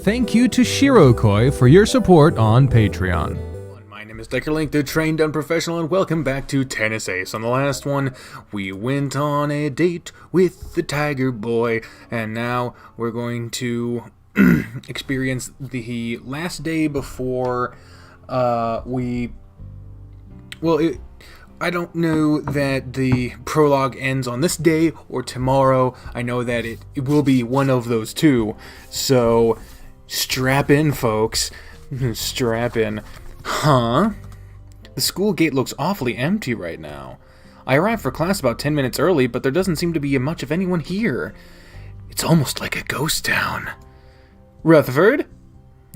Thank you to Shirokoi for your support on Patreon. My name is Deckerlink, the trained unprofessional, and welcome back to Tennis Ace. On the last one, we went on a date with the Tiger Boy, and now we're going to experience the last day before I don't know that the prologue ends on this day or tomorrow. I know that it will be one of those two. So, strap in, folks. Strap in. Huh? The school gate looks awfully empty right now. I arrived for class about 10 minutes early, but there doesn't seem to be much of anyone here. It's almost like a ghost town. Rutherford?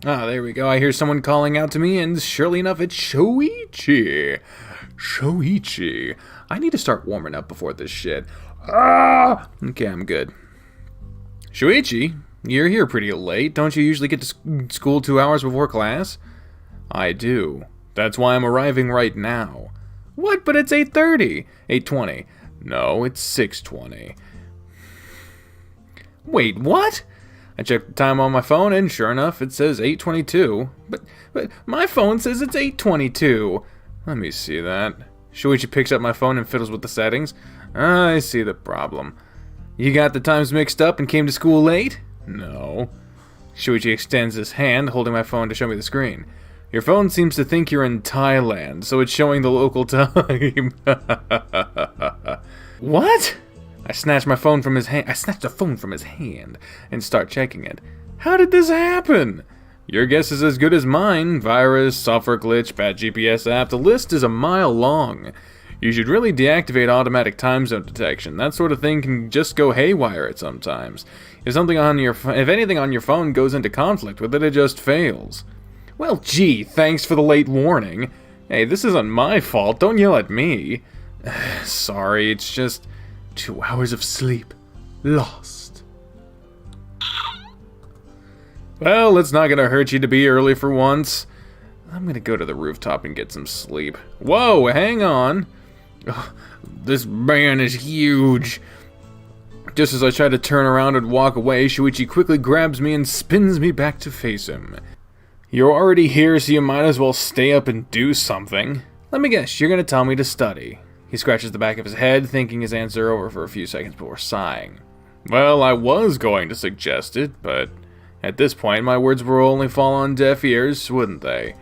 Ah, there we go. I hear someone calling out to me, and surely enough, it's Shoichi. Shoichi. I need to start warming up before this shit. Ah! Okay, I'm good. Shoichi, you're here pretty late. Don't you usually get to school 2 hours before class? I do. That's why I'm arriving right now. What? But it's 8:30. 8:20. No, it's 6:20. Wait, what? I checked the time on my phone, and sure enough, it says 8:22. But my phone says it's 8:22. Let me see that. Shoichi picks up my phone and fiddles with the settings. I see the problem. You got the times mixed up and came to school late? No. Shoichi extends his hand, holding my phone to show me the screen. Your phone seems to think you're in Thailand, so it's showing the local time. What? I snatched the phone from his hand and start checking it. How did this happen? Your guess is as good as mine. Virus, software glitch, bad GPS app. The list is a mile long. You should really deactivate automatic time zone detection. That sort of thing can just go haywire at sometimes. If anything on your phone goes into conflict with it, it just fails. Well, gee, thanks for the late warning. Hey, this isn't my fault. Don't yell at me. Sorry, it's just 2 hours of sleep lost. Well, it's not gonna hurt you to be early for once. I'm gonna go to the rooftop and get some sleep. Whoa, hang on. Oh, this man is huge. Just as I try to turn around and walk away, Shoichi quickly grabs me and spins me back to face him. You're already here, so you might as well stay up and do something. Let me guess, you're gonna tell me to study. He scratches the back of his head, thinking his answer over for a few seconds before sighing. Well, I was going to suggest it, but at this point, my words will only fall on deaf ears, wouldn't they?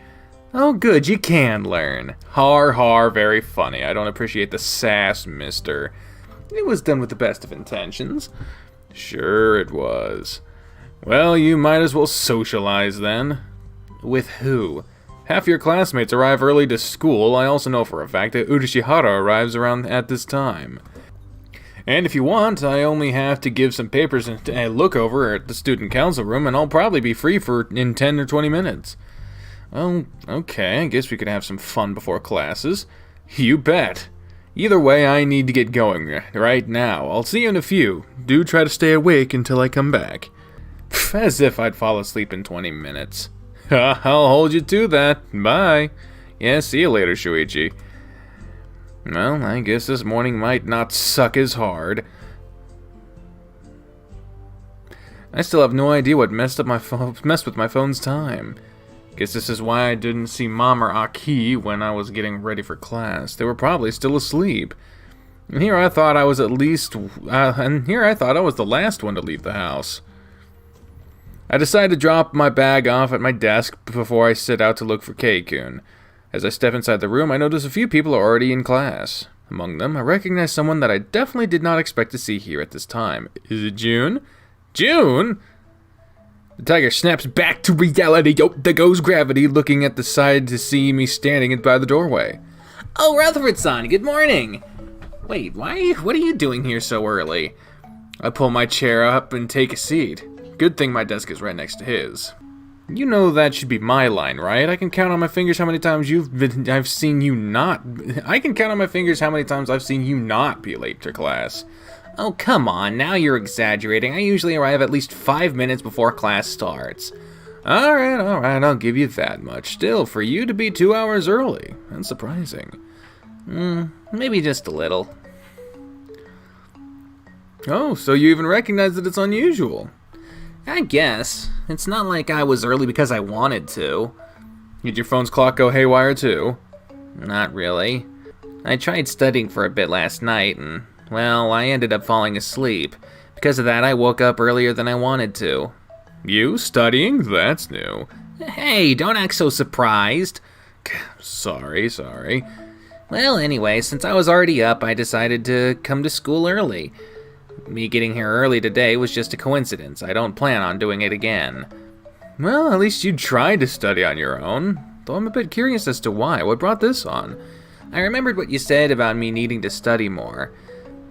Oh, good, you can learn. Har har, very funny. I don't appreciate the sass, mister. It was done with the best of intentions. Sure it was. Well, you might as well socialize then. With who? Half your classmates arrive early to school. I also know for a fact that Urashihara arrives around at this time. And if you want, I only have to give some papers and a look over at the student council room, and I'll probably be free in 10 or 20 minutes. Oh, okay, I guess we could have some fun before classes. You bet. Either way, I need to get going right now. I'll see you in a few. Do try to stay awake until I come back. As if I'd fall asleep in 20 minutes. I'll hold you to that. Bye. Yeah, see you later, Shoichi. Well, I guess this morning might not suck as hard. I still have no idea what messed with my phone's time. Guess this is why I didn't see Mom or Aki when I was getting ready for class. They were probably still asleep. And here I thought I was the last one to leave the house. I decided to drop my bag off at my desk before I set out to look for Kei-kun. As I step inside the room, I notice a few people are already in class. Among them, I recognize someone that I definitely did not expect to see here at this time. Is it June? June? The tiger snaps back to reality. There goes gravity, looking at the side to see me standing by the doorway. Oh, Rutherford-san, good morning. Wait, what are you doing here so early? I pull my chair up and take a seat. Good thing my desk is right next to his. You know that should be my line, right? I can count on my fingers how many times I've seen you not be late to class. Oh, come on, now you're exaggerating. I usually arrive at least 5 minutes before class starts. Alright, I'll give you that much. Still, for you to be 2 hours early, that's surprising. Maybe just a little. Oh, so you even recognize that it's unusual. I guess. It's not like I was early because I wanted to. Did your phone's clock go haywire too? Not really. I tried studying for a bit last night and, well, I ended up falling asleep. Because of that, I woke up earlier than I wanted to. You studying? That's new. Hey, don't act so surprised. Sorry. Well, anyway, since I was already up, I decided to come to school early. Me getting here early today was just a coincidence. I don't plan on doing it again. Well, at least you tried to study on your own. Though I'm a bit curious as to why. What brought this on? I remembered what you said about me needing to study more.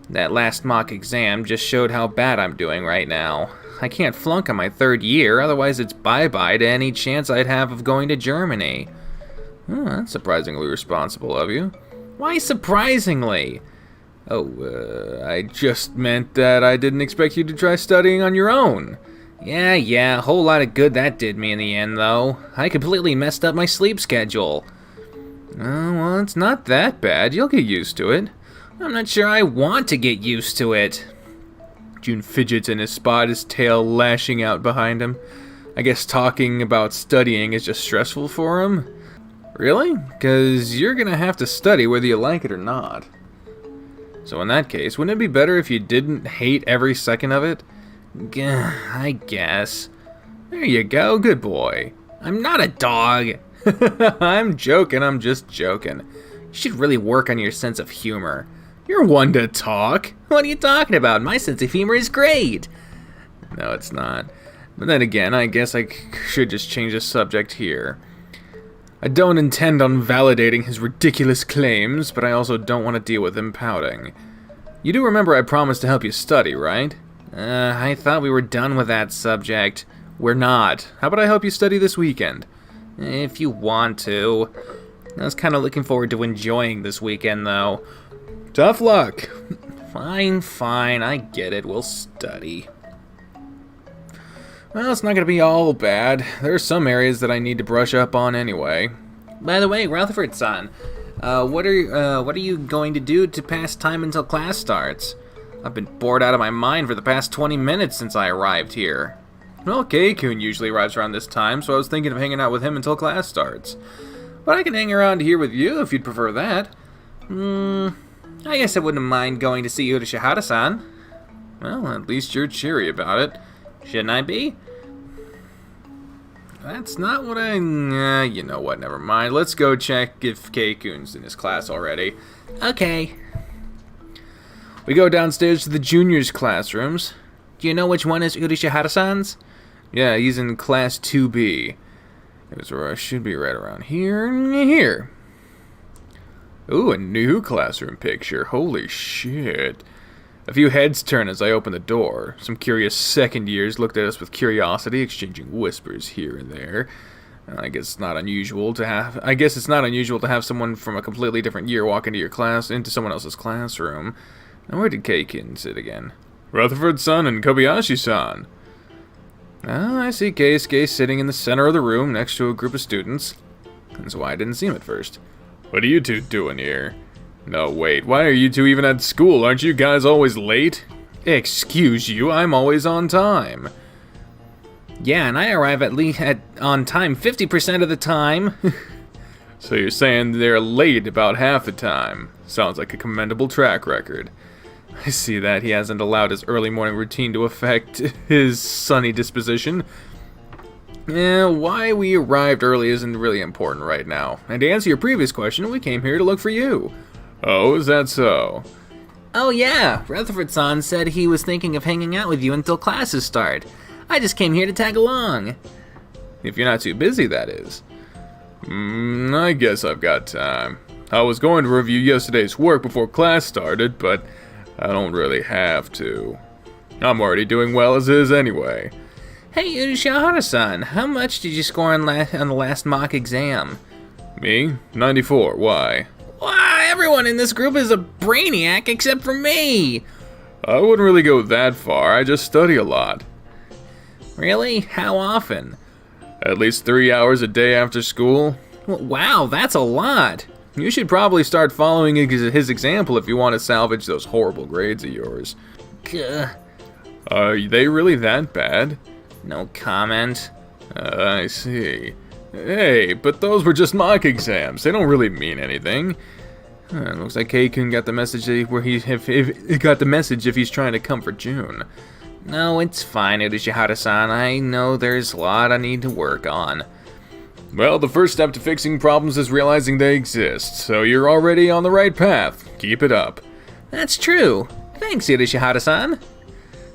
That last mock exam just showed how bad I'm doing right now. I can't flunk on my 3rd year, otherwise it's bye-bye to any chance I'd have of going to Germany. Oh, that's surprisingly responsible of you. Why surprisingly? Oh, I just meant that I didn't expect you to try studying on your own. Yeah, a whole lot of good that did me in the end, though. I completely messed up my sleep schedule. Oh, well, it's not that bad. You'll get used to it. I'm not sure I want to get used to it. June fidgets in his spot, his tail lashing out behind him. I guess talking about studying is just stressful for him. Really? Because you're going to have to study whether you like it or not. So in that case, wouldn't it be better if you didn't hate every second of it? I guess. There you go, good boy. I'm not a dog. I'm just joking. You should really work on your sense of humor. You're one to talk. What are you talking about? My sense of humor is great. No, it's not. But then again, I guess I should just change the subject here. I don't intend on validating his ridiculous claims, but I also don't want to deal with him pouting. You do remember I promised to help you study, right? I thought we were done with that subject. We're not. How about I help you study this weekend? If you want to. I was kind of looking forward to enjoying this weekend, though. Tough luck. Fine, I get it. We'll study. Well, it's not going to be all bad. There are some areas that I need to brush up on anyway. By the way, Rutherford-san, what are you going to do to pass time until class starts? I've been bored out of my mind for the past 20 minutes since I arrived here. Well, Kei-kun usually arrives around this time, so I was thinking of hanging out with him until class starts. But I can hang around here with you if you'd prefer that. I guess I wouldn't mind going to see Urashihara-san. Well, at least you're cheery about it. Shouldn't I be? That's not what you know what, never mind. Let's go check if Kei-kun's in his class already. Okay. We go downstairs to the juniors' classrooms. Do you know which one is Urashihara-san's? Yeah, he's in class 2B. It should be right around here. Ooh, a new classroom picture. Holy shit. A few heads turn as I open the door. Some curious second years looked at us with curiosity, exchanging whispers here and there. I guess it's not unusual to have someone from a completely different year walk into someone else's classroom. Now where did Kei-kun sit again? Rutherford-san and Kobayashi-san. Ah, I see Keisuke sitting in the center of the room next to a group of students. That's why I didn't see him at first. What are you two doing here? No, wait, why are you two even at school? Aren't you guys always late? Excuse you, I'm always on time. Yeah, and I arrive on time 50% of the time. So you're saying they're late about half the time. Sounds like a commendable track record. I see that he hasn't allowed his early morning routine to affect his sunny disposition. Yeah, why we arrived early isn't really important right now. And to answer your previous question, we came here to look for you. Oh, is that so? Oh yeah, Rutherford-san said he was thinking of hanging out with you until classes start. I just came here to tag along. If you're not too busy, that is. I guess I've got time. I was going to review yesterday's work before class started, but I don't really have to. I'm already doing well as is anyway. Hey, Urashihara-san, how much did you score on the last mock exam? Me? 94. Why? Why, everyone in this group is a brainiac except for me. I wouldn't really go that far. I just study a lot. Really? How often? At least 3 hours a day after school. Wow, that's a lot. You should probably start following his example if you want to salvage those horrible grades of yours. Gah. Are they really that bad? No comment. I see. Hey, but those were just mock exams. They don't really mean anything. Looks like K-kun got the message if got the message if he's trying to come for June. No, it's fine, Urashihara-san. I know there's a lot I need to work on. Well, the first step to fixing problems is realizing they exist, so you're already on the right path. Keep it up. That's true. Thanks, Urashihara-san.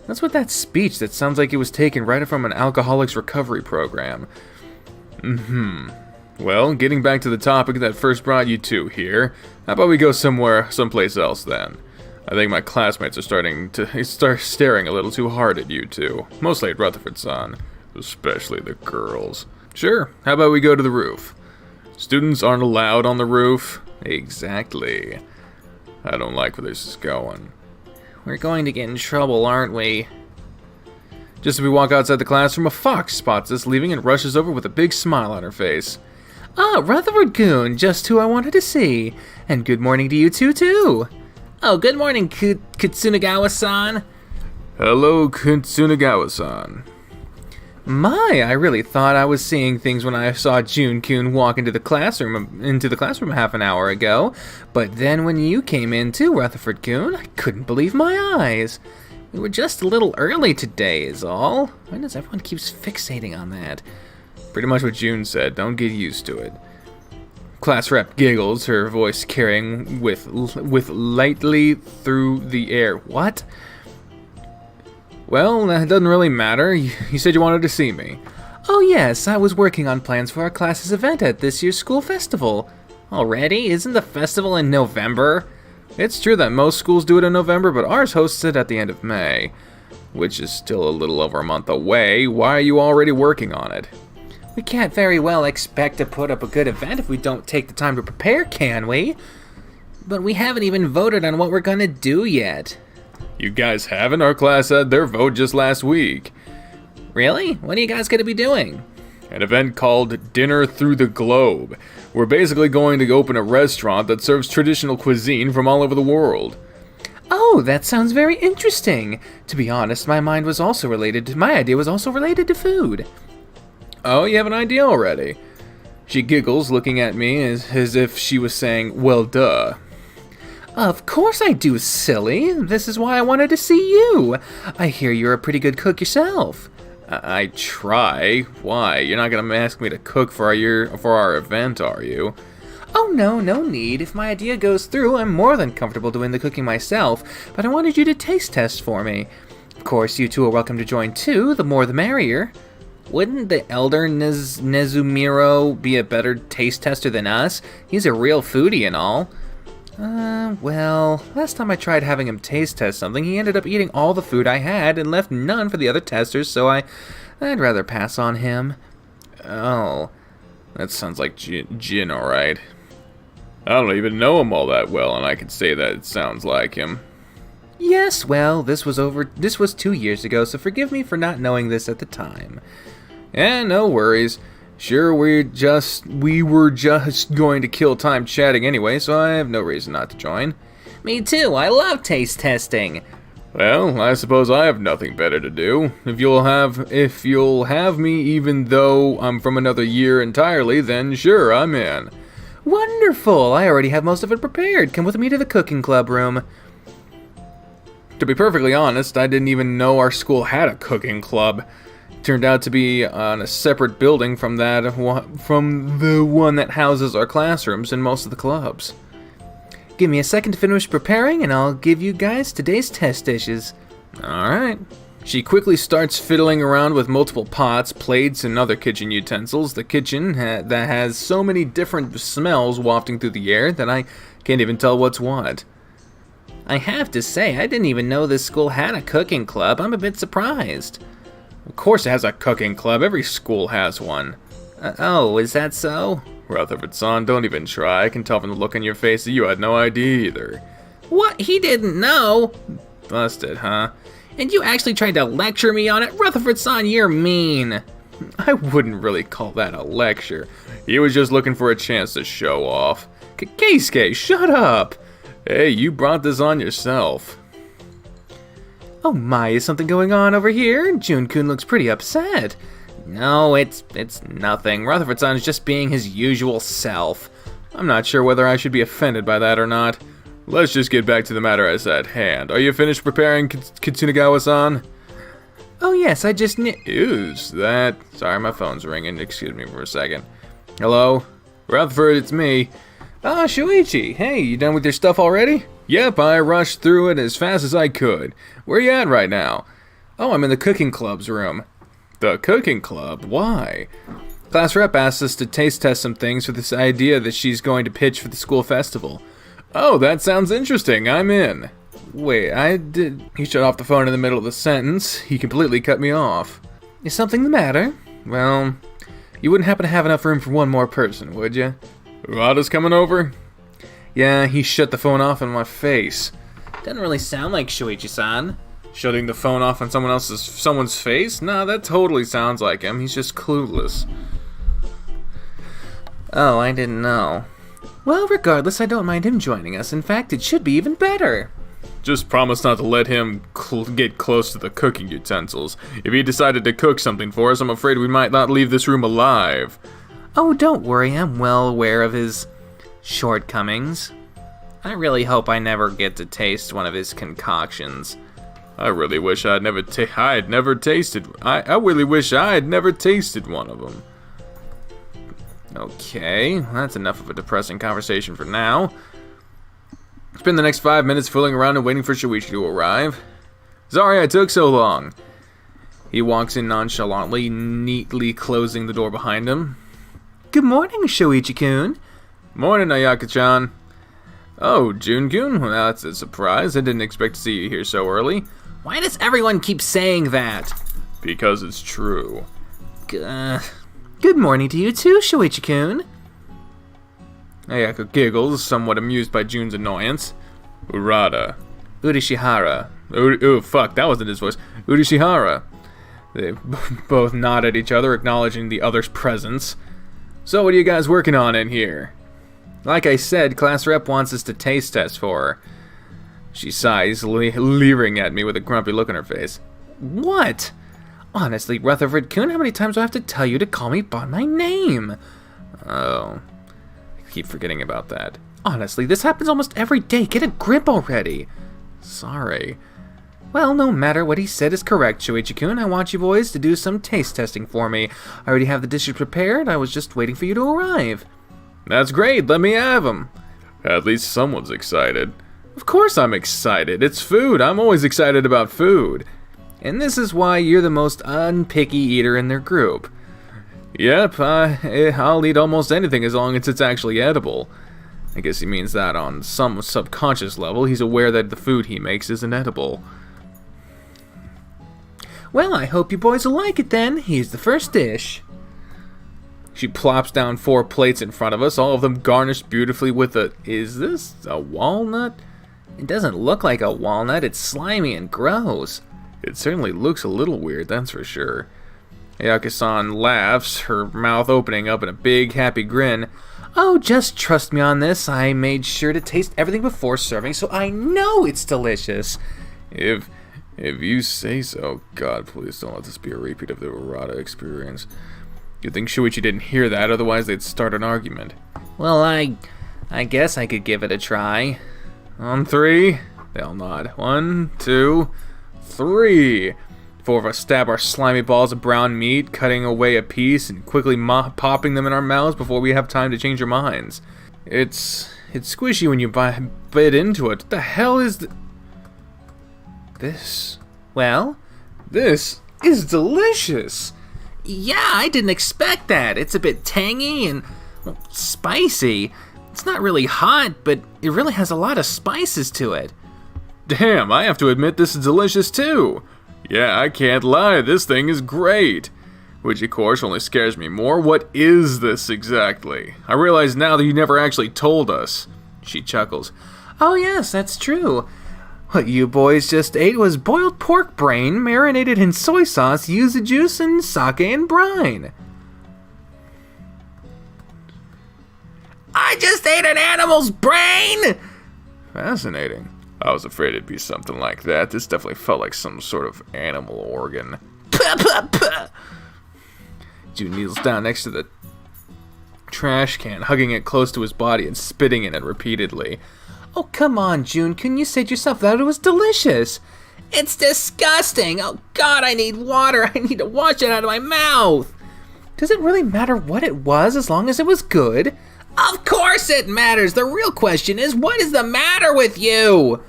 That's what that speech that sounds like it was taken right from an alcoholics recovery program. Well, getting back to the topic that first brought you two here, how about we go someplace else then? I think my classmates are starting to start staring a little too hard at you two, mostly at Rutherford-san, especially the girls. Sure, how about we go to the roof? Students aren't allowed on the roof? Exactly. I don't like where this is going. We're going to get in trouble, aren't we? Just as we walk outside the classroom, a fox spots us leaving and rushes over with a big smile on her face. Ah, Rutherford-kun, just who I wanted to see. And good morning to you two, too. Oh, good morning, Kitsunagawa-san. Hello, Kitsunagawa-san. My, I really thought I was seeing things when I saw June-kun walk into the classroom half an hour ago. But then when you came in too, Rutherford-kun, I couldn't believe my eyes. We were just a little early today is all. Why does everyone keep fixating on that? Pretty much what June said, don't get used to it. Class rep giggles, her voice carrying with lightly through the air. What? Well, that doesn't really matter. You said you wanted to see me. Oh yes, I was working on plans for our class's event at this year's school festival. Already? Isn't the festival in November? It's true that most schools do it in November, but ours hosts it at the end of May, which is still a little over a month away. Why are you already working on it? We can't very well expect to put up a good event if we don't take the time to prepare, can we? But we haven't even voted on what we're gonna do yet. You guys haven't? Our class had their vote just last week. Really? What are you guys gonna be doing? An event called Dinner Through the Globe. We're basically going to open a restaurant that serves traditional cuisine from all over the world. Oh, that sounds very interesting. To be honest, my idea was also related to food. Oh, you have an idea already? She giggles, looking at me as if she was saying, well, duh. Of course I do, silly. This is why I wanted to see you. I hear you're a pretty good cook yourself. I try. Why? You're not gonna ask me to cook for our event, are you? Oh, no need. If my idea goes through, I'm more than comfortable doing the cooking myself, but I wanted you to taste test for me. Of course, you two are welcome to join too, the more the merrier. Wouldn't the elder Nezumiro be a better taste tester than us? He's a real foodie and all. Well, last time I tried having him taste test something, he ended up eating all the food I had and left none for the other testers, so I'd rather pass on him. Oh, that sounds like Jin, alright. I don't even know him all that well, and I can say that it sounds like him. Yes, well, this was 2 years ago, so forgive me for not knowing this at the time. Yeah, no worries. Sure, we were just going to kill time chatting anyway, so I have no reason not to join. Me too, I love taste testing. Well, I suppose I have nothing better to do. If you'll have me even though I'm from another year entirely, then sure, I'm in. Wonderful, I already have most of it prepared. Come with me to the cooking club room. To be perfectly honest, I didn't even know our school had a cooking club. Turned out to be on a separate building from the one that houses our classrooms and most of the clubs. Give me a second to finish preparing and I'll give you guys today's test dishes. Alright. She quickly starts fiddling around with multiple pots, plates, and other kitchen utensils. The kitchen that has so many different smells wafting through the air that I can't even tell what's what. I have to say, I didn't even know this school had a cooking club. I'm a bit surprised. Of course it has a cooking club. Every school has one. Oh, is that so? Rutherford-san, don't even try. I can tell from the look on your face that you had no idea either. What? He didn't know? Busted, huh? And you actually tried to lecture me on it? Rutherford-san, you're mean. I wouldn't really call that a lecture. He was just looking for a chance to show off. Keisuke, shut up! Hey, you brought this on yourself. Oh my, is something going on over here? June-kun looks pretty upset. No, it's nothing. Rutherford-san is just being his usual self. I'm not sure whether I should be offended by that or not. Let's just get back to the matter as at hand. Are you finished preparing Kitsunagawa-san? Oh yes, I just Is that... Sorry, my phone's ringing. Excuse me for a second. Hello? Rutherford, it's me. Ah, Shuichi. Hey, you done with your stuff already? Yep, I rushed through it as fast as I could. Where you at right now? Oh, I'm in the cooking club's room. The cooking club? Why? Class rep asked us to taste test some things for this idea that she's going to pitch for the school festival. Oh, that sounds interesting. I'm in. Wait, I did... He shut off the phone in the middle of the sentence. He completely cut me off. Is something the matter? Well, you wouldn't happen to have enough room for one more person, would you? Urata's coming over? Yeah, he shut the phone off in my face. Doesn't really sound like Shuichi-san. Shutting the phone off on someone's face? Nah, that totally sounds like him. He's just clueless. Oh, I didn't know. Well, regardless, I don't mind him joining us. In fact, it should be even better. Just promise not to let him get close to the cooking utensils. If he decided to cook something for us, I'm afraid we might not leave this room alive. Oh, don't worry. I'm well aware of his shortcomings. I really hope I never get to taste one of his concoctions. I really wish I had never tasted. I really wish I had never tasted one of them. Okay, that's enough of a depressing conversation for now. Spend the next 5 minutes fooling around and waiting for Shuichi to arrive. Sorry I took so long. He walks in nonchalantly, neatly closing the door behind him. Good morning, Shuichi-kun. Morning, Ayaka-chan. Oh, June-kun? Well, that's a surprise. I didn't expect to see you here so early. Why does everyone keep saying that? Because it's true. Good morning to you too, Shuichi-kun. Ayaka giggles, somewhat amused by June's annoyance. Urata. Urishihara. Oh, fuck, that wasn't his voice. Urishihara. They both nod at each other, acknowledging the other's presence. So what are you guys working on in here? Like I said, class rep wants us to taste test for her. She sighs, leering at me with a grumpy look on her face. What? Honestly, Rutherford-kun, how many times do I have to tell you to call me by my name? Oh, I keep forgetting about that. Honestly, this happens almost every day. Get a grip already. Sorry. Well, no matter what he said is correct, Shuichi-kun. I want you boys to do some taste testing for me. I already have the dishes prepared. I was just waiting for you to arrive. That's great. Let me have them. At least someone's excited. Of course I'm excited. It's food. I'm always excited about food. And this is why you're the most unpicky eater in their group. Yep, I'll eat almost anything as long as it's actually edible. I guess he means that on some subconscious level. He's aware that the food he makes isn't edible. Well, I hope you boys will like it then. Here's the first dish. She plops down 4 plates in front of us, all of them garnished beautifully with is this a walnut? It doesn't look like a walnut. It's slimy and gross. It certainly looks a little weird, that's for sure. Ayaka-san laughs, her mouth opening up in a big, happy grin. Oh, just trust me on this. I made sure to taste everything before serving, so I know it's delicious. If you say so. God, please don't let this be a repeat of the Urata experience. You'd think Shuichi didn't hear that, otherwise they'd start an argument. Well, I guess I could give it a try. On 3, they'll nod. 1, 2, 3. 4 of us stab our slimy balls of brown meat, cutting away a piece and quickly popping them in our mouths before we have time to change our minds. It's squishy when you bite into it. What the hell is this? Well, this is delicious. Yeah, I didn't expect that. It's a bit tangy and spicy. It's not really hot, but it really has a lot of spices to it. Damn, I have to admit this is delicious too. Yeah, I can't lie, this thing is great. Which of course only scares me more. What is this exactly? I realize now that you never actually told us. She chuckles. Oh yes, that's true. What you boys just ate was boiled pork brain marinated in soy sauce, yuzu juice, and sake and brine. I just ate an animal's brain! Fascinating. I was afraid it'd be something like that. This definitely felt like some sort of animal organ. June kneels down next to the trash can, hugging it close to his body and spitting in it repeatedly. Oh, come on, June. Couldn't you say to yourself that it was delicious? It's disgusting. Oh, God, I need water. I need to wash it out of my mouth. Does it really matter what it was as long as it was good? Of course it matters. The real question is, what is the matter with you?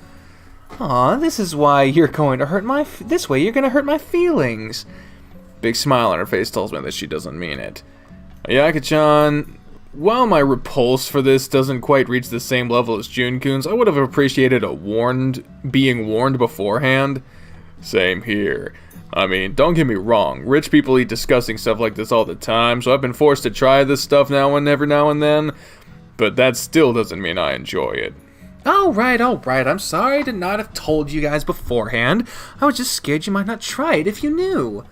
Aw, this is why you're going to hurt my... This way you're going to hurt my feelings. Big smile on her face tells me that she doesn't mean it. Ayaka-chan, while my repulse for this doesn't quite reach the same level as Jun-kun's, I would have appreciated being warned beforehand. Same here. I mean, don't get me wrong, rich people eat disgusting stuff like this all the time, so I've been forced to try this stuff every now and then, but that still doesn't mean I enjoy it. Alright, I'm sorry to not have told you guys beforehand. I was just scared you might not try it if you knew.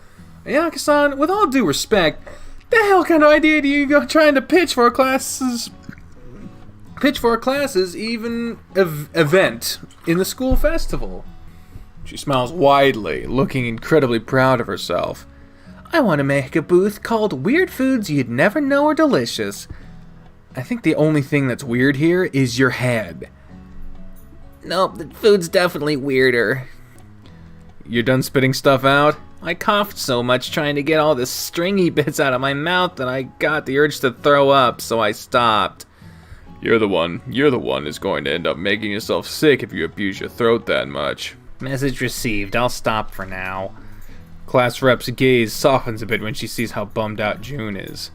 Ayaka-san, with all due respect, the hell kind of idea do you go trying to pitch for a classes event in the school festival? She smiles widely, looking incredibly proud of herself. I want to make a booth called Weird Foods You'd Never Know Are Delicious. I think the only thing that's weird here is your head. Nope, the food's definitely weirder. You're done spitting stuff out? I coughed so much trying to get all the stringy bits out of my mouth that I got the urge to throw up, so I stopped. You're the one who's going to end up making yourself sick if you abuse your throat that much. Message received. I'll stop for now. Class rep's gaze softens a bit when she sees how bummed out June is.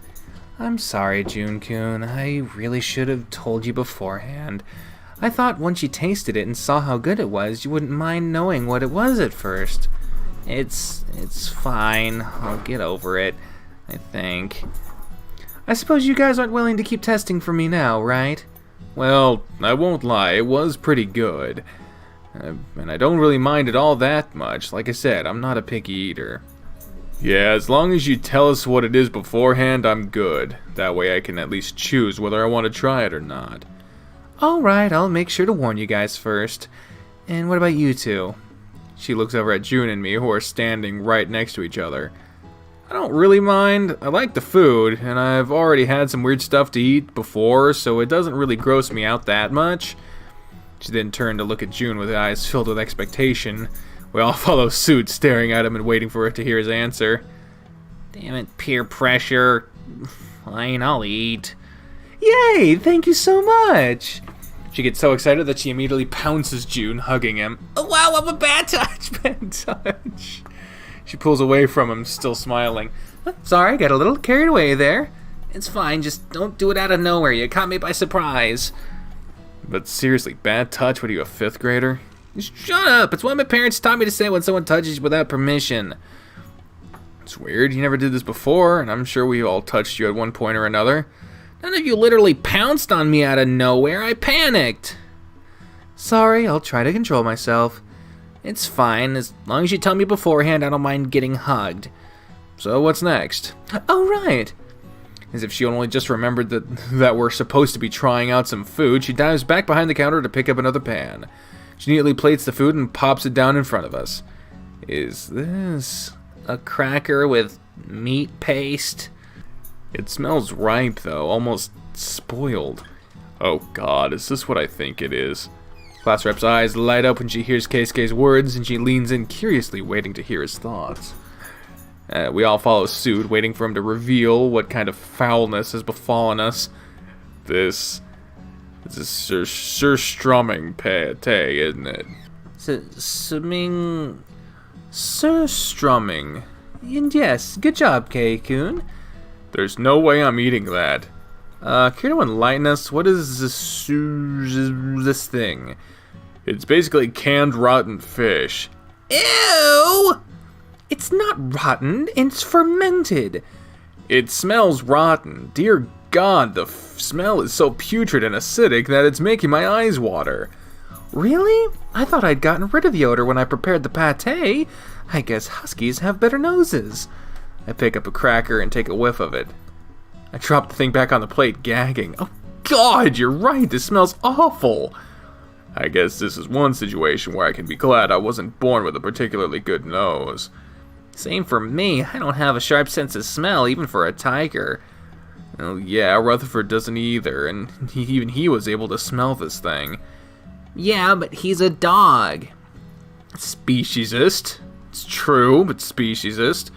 I'm sorry, Jun-kun. I really should have told you beforehand. I thought once you tasted it and saw how good it was, you wouldn't mind knowing what it was at first. It's fine. I'll get over it, I think. I suppose you guys aren't willing to keep testing for me now, right? Well, I won't lie, it was pretty good. And I don't really mind it all that much. Like I said, I'm not a picky eater. Yeah, as long as you tell us what it is beforehand, I'm good. That way I can at least choose whether I want to try it or not. Alright, I'll make sure to warn you guys first. And what about you two? She looks over at June and me, who are standing right next to each other. I don't really mind. I like the food, and I've already had some weird stuff to eat before, so it doesn't really gross me out that much. She then turned to look at June with eyes filled with expectation. We all follow suit, staring at him and waiting for her to hear his answer. Damn it, peer pressure. Fine, I'll eat. Yay! Thank you so much! She gets so excited that she immediately pounces June, hugging him. Oh, wow, I'm a bad touch. Bad touch. She pulls away from him, still smiling. Sorry, got a little carried away there. It's fine, just don't do it out of nowhere. You caught me by surprise. But seriously, bad touch? What are you, a 5th grader? Shut up! It's what my parents taught me to say when someone touches you without permission. It's weird, you never did this before, and I'm sure we all touched you at one point or another. None of you literally pounced on me out of nowhere. I panicked. Sorry, I'll try to control myself. It's fine. As long as you tell me beforehand, I don't mind getting hugged. So what's next? Oh, right. As if she only just remembered that we're supposed to be trying out some food, she dives back behind the counter to pick up another pan. She neatly plates the food and pops it down in front of us. Is this a cracker with meat paste? It smells ripe, though, almost spoiled. Oh god, is this what I think it is? Class rep's eyes light up when she hears Keisuke's words, and she leans in curiously, waiting to hear his thoughts. We all follow suit, waiting for him to reveal what kind of foulness has befallen us. This is surstrumming pate, isn't it? Surstrumming. And yes, good job, Kei-kun. There's no way I'm eating that. Care to enlighten us? What is this thing? It's basically canned rotten fish. Ew! It's not rotten, it's fermented. It smells rotten. Dear God, the smell is so putrid and acidic that it's making my eyes water. Really? I thought I'd gotten rid of the odor when I prepared the pate. I guess huskies have better noses. I pick up a cracker and take a whiff of it. I drop the thing back on the plate, gagging. Oh God, you're right, this smells awful. I guess this is one situation where I can be glad I wasn't born with a particularly good nose. Same for me. I don't have a sharp sense of smell, even for a tiger. Oh yeah, Rutherford doesn't either, and even he was able to smell this thing. Yeah, but he's a dog. Speciesist. It's true, but speciesist.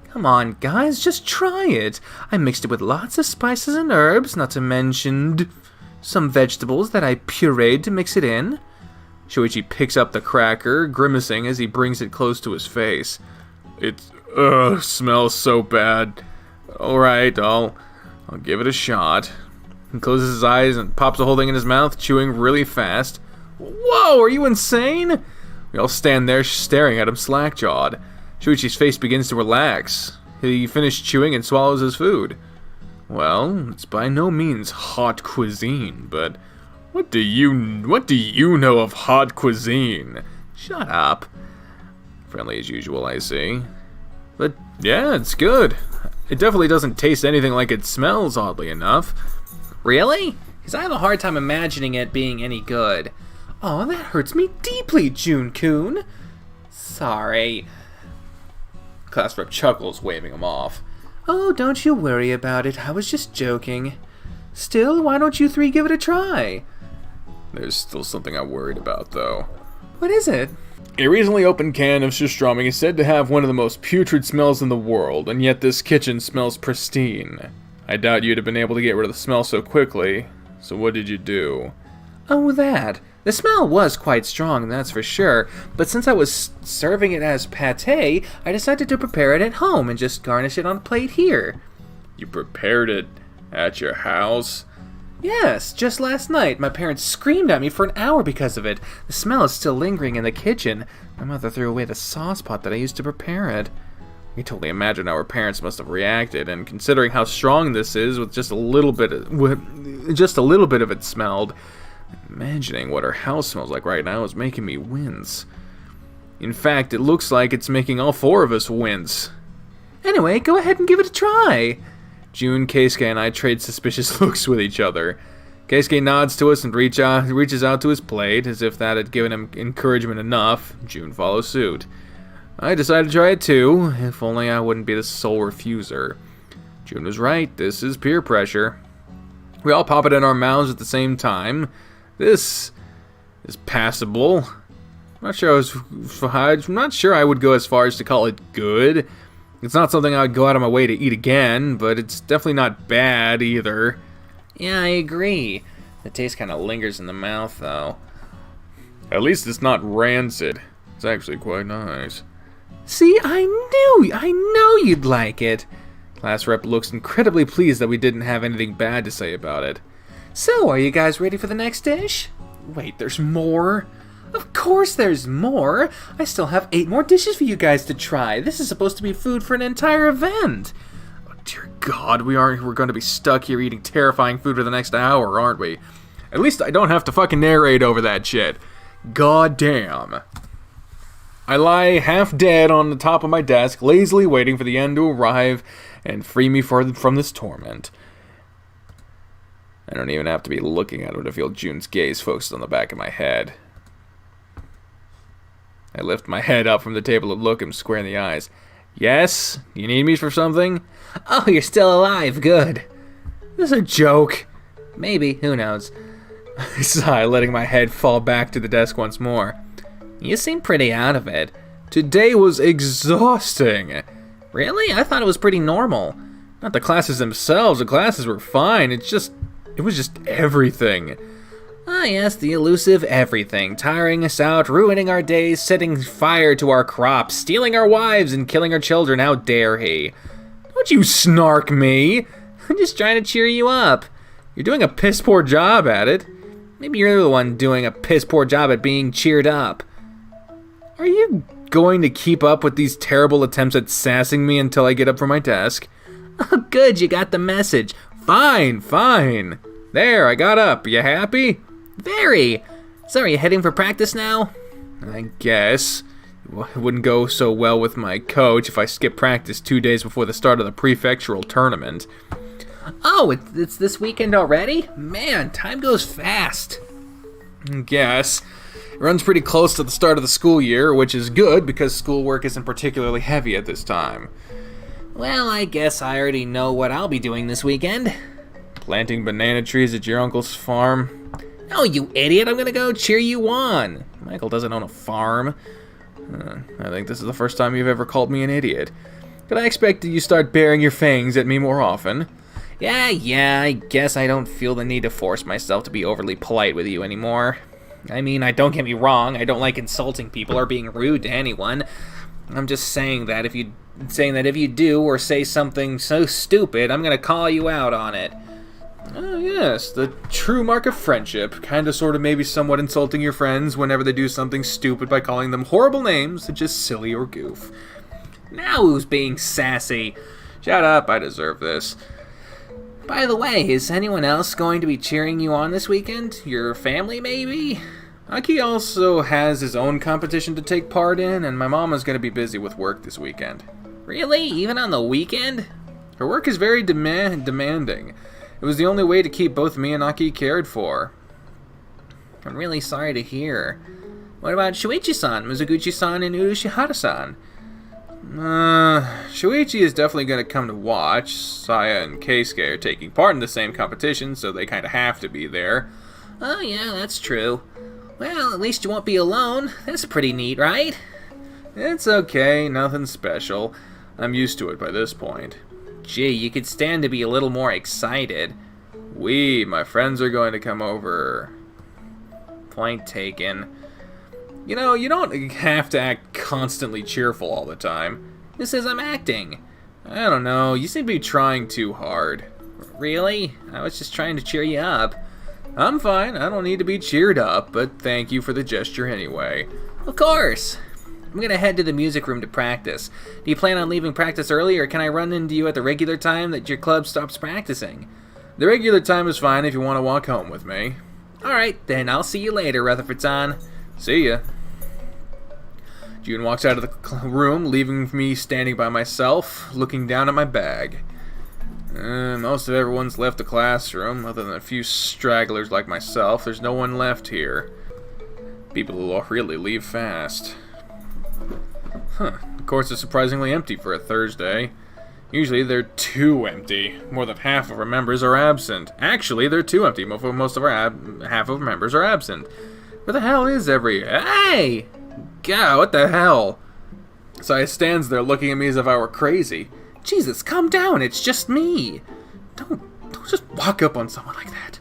Come on, guys, just try it. I mixed it with lots of spices and herbs, not to mention some vegetables that I pureed to mix it in. Shoichi picks up the cracker, grimacing as he brings it close to his face. It smells so bad. Alright, I'll give it a shot. He closes his eyes and pops the whole thing in his mouth, chewing really fast. Whoa, are you insane? We all stand there staring at him slack-jawed. Shuichi's face begins to relax. He finished chewing and swallows his food. Well, it's by no means hot cuisine, but what do you know of hot cuisine? Shut up. Friendly as usual, I see. But yeah, it's good. It definitely doesn't taste anything like it smells, oddly enough. Really? Because I have a hard time imagining it being any good. Oh, that hurts me deeply, June-kun. Sorry. Class rep chuckles, waving him off. Oh, don't you worry about it. I was just joking. Still, why don't you three give it a try? There's still something I'm worried about, though. What is it? A recently opened can of surströmming is said to have one of the most putrid smells in the world, and yet this kitchen smells pristine. I doubt you'd have been able to get rid of the smell so quickly, so what did you do? Oh, that. The smell was quite strong, that's for sure, but since I was serving it as pâté, I decided to prepare it at home and just garnish it on a plate here. You prepared it at your house? Yes, just last night. My parents screamed at me for an hour because of it. The smell is still lingering in the kitchen. My mother threw away the sauce pot that I used to prepare it. You totally imagine how our parents must have reacted, and considering how strong this is, with just a little bit of it smelled, imagining what our house smells like right now is making me wince. In fact, it looks like it's making all four of us wince. Anyway, go ahead and give it a try. June, Keisuke, and I trade suspicious looks with each other. Keisuke nods to us and reaches out to his plate, as if that had given him encouragement enough. June follows suit. I decided to try it too, if only I wouldn't be the sole refuser. June was right, this is peer pressure. We all pop it in our mouths at the same time. This is passable. I'm not sure I would go as far as to call it good. It's not something I would go out of my way to eat again, but it's definitely not bad either. Yeah, I agree. The taste kind of lingers in the mouth, though. At least it's not rancid. It's actually quite nice. See, I know you'd like it. Class rep looks incredibly pleased that we didn't have anything bad to say about it. So, are you guys ready for the next dish? Wait, there's more? Of course there's more. I still have 8 more dishes for you guys to try. This is supposed to be food for an entire event. Oh, dear God, we're going to be stuck here eating terrifying food for the next hour, aren't we? At least I don't have to fucking narrate over that shit. God damn. I lie half dead on the top of my desk, lazily waiting for the end to arrive and free me from this torment. I don't even have to be looking at him to feel June's gaze focused on the back of my head. I lift my head up from the table and look him square in the eyes. Yes? You need me for something? Oh, you're still alive. Good. This is a joke. Maybe. Who knows? I sigh, letting my head fall back to the desk once more. You seem pretty out of it. Today was exhausting. Really? I thought it was pretty normal. Not the classes themselves. The classes were fine. It was just everything. Ah, yes, the elusive everything, tiring us out, ruining our days, setting fire to our crops, stealing our wives, and killing our children. How dare he? Don't you snark me. I'm just trying to cheer you up. You're doing a piss-poor job at it. Maybe you're the one doing a piss-poor job at being cheered up. Are you going to keep up with these terrible attempts at sassing me until I get up from my desk? Oh, good, you got the message. Fine. There, I got up. You happy? Very. So are you heading for practice now? I guess. It wouldn't go so well with my coach if I skipped practice 2 days before the start of the prefectural tournament. Oh, it's this weekend already? Man, time goes fast. Guess. It runs pretty close to the start of the school year, which is good because schoolwork isn't particularly heavy at this time. Well, I guess I already know what I'll be doing this weekend. Planting banana trees at your uncle's farm? Oh, you idiot, I'm gonna go cheer you on. Michael doesn't own a farm. I think this is the first time you've ever called me an idiot. Could I expect that you start baring your fangs at me more often? Yeah, I guess I don't feel the need to force myself to be overly polite with you anymore. I mean, don't get me wrong, I don't like insulting people or being rude to anyone. I'm just saying that if you do or say something so stupid, I'm gonna call you out on it. Oh, yes, the true mark of friendship. Kinda, sorta, maybe somewhat insulting your friends whenever they do something stupid by calling them horrible names such as silly or goof. Now who's being sassy? Shut up, I deserve this. By the way, is anyone else going to be cheering you on this weekend? Your family, maybe? Aki also has his own competition to take part in, and my mama's gonna be busy with work this weekend. Really? Even on the weekend? Her work is very demanding. It was the only way to keep both me and Aki cared for. I'm really sorry to hear. What about Shuichi-san, Mizuguchi-san, and Urushihara-san? Shuichi is definitely going to come to watch. Saya and Keisuke are taking part in the same competition, so they kind of have to be there. Oh yeah, that's true. Well, at least you won't be alone. That's pretty neat, right? It's okay, nothing special. I'm used to it by this point. Gee, you could stand to be a little more excited. My friends are going to come over. Point taken. You know, you don't have to act constantly cheerful all the time. Who says I'm acting? I don't know, you seem to be trying too hard. Really? I was just trying to cheer you up. I'm fine, I don't need to be cheered up, but thank you for the gesture anyway. Of course! I'm gonna head to the music room to practice. Do you plan on leaving practice early, or can I run into you at the regular time that your club stops practicing? The regular time is fine if you want to walk home with me. Alright, then I'll see you later, Rutherford-san. See ya. June walks out of the room, leaving me standing by myself, looking down at my bag. Most of everyone's left the classroom, other than a few stragglers like myself. There's no one left here. People will really leave fast. The course is surprisingly empty for a Thursday. Usually they're too empty. More than half of our members are absent. Actually, they're too empty. Half of our members are absent. Where the hell is Hey! God, what the hell? Saya stands there looking at me as if I were crazy. Jesus, calm down, it's just me. Don't just walk up on someone like that.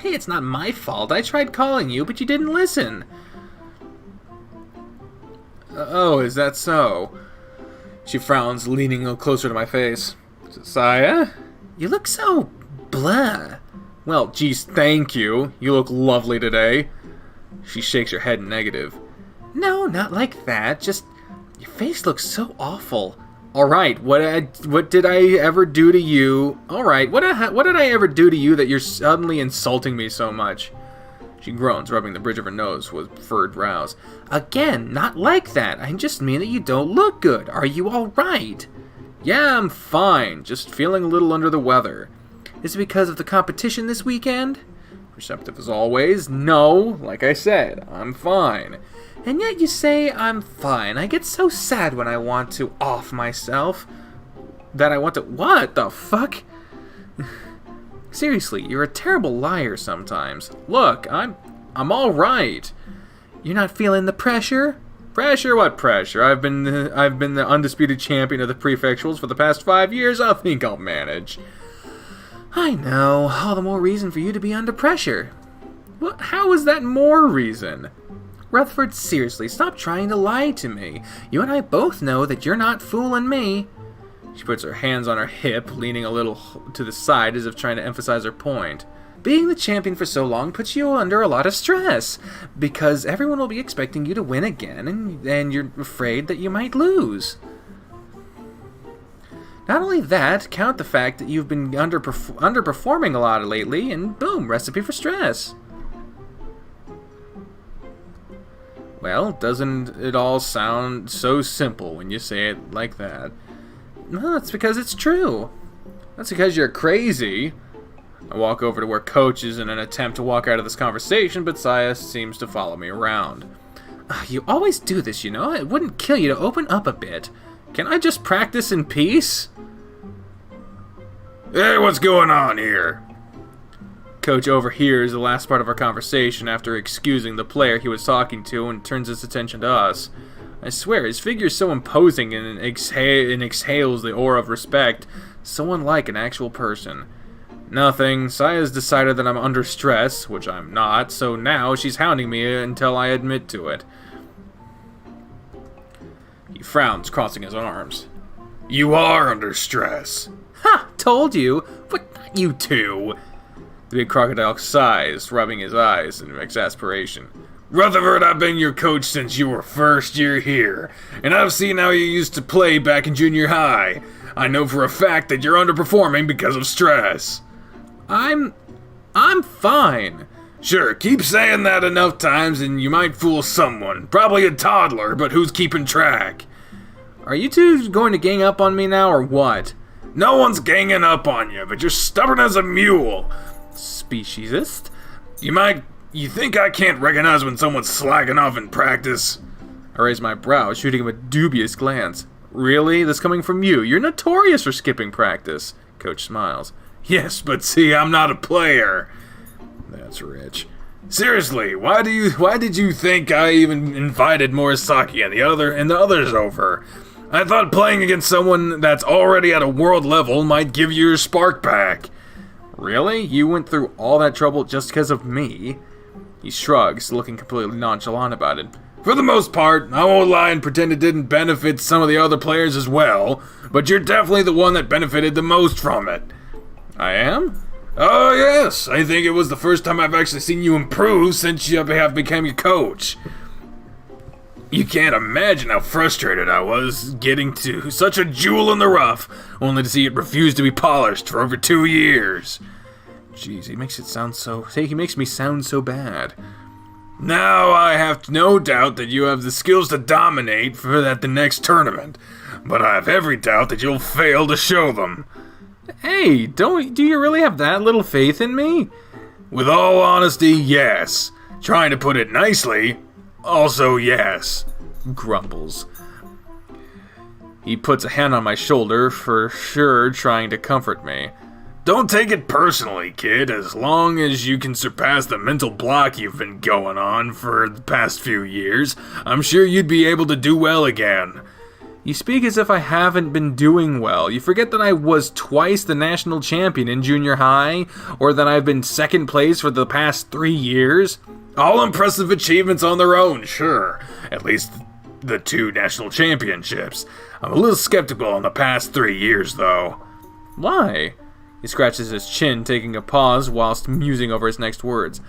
Hey, it's not my fault. I tried calling you, but you didn't listen. Oh, is that so? She frowns, leaning closer to my face. Saya? You look so blah. Well, geez, thank you. You look lovely today. She shakes her head in negative. No, not like that. Just, your face looks so awful. Alright, what did I ever do to you? Alright, what did I ever do to you that you're suddenly insulting me so much? She groans, rubbing the bridge of her nose with furrowed brows. Again, not like that. I just mean that you don't look good. Are you alright? Yeah, I'm fine. Just feeling a little under the weather. Is it because of the competition this weekend? Receptive as always. No, like I said, I'm fine. And yet you say I'm fine. I get so sad when I want to off myself. What the fuck? Seriously, you're a terrible liar sometimes. Look, I'm alright. You're not feeling the pressure? Pressure? What pressure? I've been the undisputed champion of the prefecturals for the past 5 years. I think I'll manage. I know. All the more reason for you to be under pressure. What? How is that more reason? Rutherford, seriously, stop trying to lie to me. You and I both know that you're not fooling me. She puts her hands on her hip, leaning a little to the side as if trying to emphasize her point. Being the champion for so long puts you under a lot of stress, because everyone will be expecting you to win again, and you're afraid that you might lose. Not only that, count the fact that you've been underperforming a lot lately, and boom, recipe for stress. Well, doesn't it all sound so simple when you say it like that? No, it's because it's true. That's because you're crazy. I walk over to where Coach is in an attempt to walk out of this conversation, but Saya seems to follow me around. You always do this, you know? It wouldn't kill you to open up a bit. Can I just practice in peace? Hey, what's going on here? Coach overhears the last part of our conversation after excusing the player he was talking to and turns his attention to us. I swear, his figure is so imposing and exhales the aura of respect, so unlike an actual person. Nothing. Saya's decided that I'm under stress, which I'm not, so now she's hounding me until I admit to it. He frowns, crossing his arms. You are under stress. Ha! Told you! But not you two! The big crocodile sighs, rubbing his eyes in exasperation. Rutherford, I've been your coach since you were first year here, and I've seen how you used to play back in junior high. I know for a fact that you're underperforming because of stress. I'm fine. Sure, keep saying that enough times and you might fool someone. Probably a toddler, but who's keeping track? Are you two going to gang up on me now, or what? No one's ganging up on you, but you're stubborn as a mule. Speciesist? You think I can't recognize when someone's slacking off in practice? I raise my brow, shooting him a dubious glance. Really? This coming from you? You're notorious for skipping practice. Coach smiles. Yes, but see, I'm not a player. That's rich. Seriously, why did you think I even invited Morisaki and the others over? I thought playing against someone that's already at a world level might give you your spark back. Really? You went through all that trouble just because of me? He shrugs, looking completely nonchalant about it. For the most part, I won't lie and pretend it didn't benefit some of the other players as well, but you're definitely the one that benefited the most from it. I am? Oh yes, I think it was the first time I've actually seen you improve since you have become your coach. You can't imagine how frustrated I was getting to such a jewel in the rough, only to see it refuse to be polished for over 2 years. Jeez, he makes me sound so bad. Now I have no doubt that you have the skills to dominate for the next tournament, but I have every doubt that you'll fail to show them. Hey, do you really have that little faith in me? With all honesty, yes. Trying to put it nicely, also yes. Grumbles. He puts a hand on my shoulder, for sure trying to comfort me. Don't take it personally, kid. As long as you can surpass the mental block you've been going on for the past few years, I'm sure you'd be able to do well again. You speak as if I haven't been doing well. You forget that I was twice the national champion in junior high, or that I've been second place for the past 3 years. All impressive achievements on their own, sure. At least the 2 national championships. I'm a little skeptical on the past 3 years, though. Why? He scratches his chin, taking a pause whilst musing over his next words.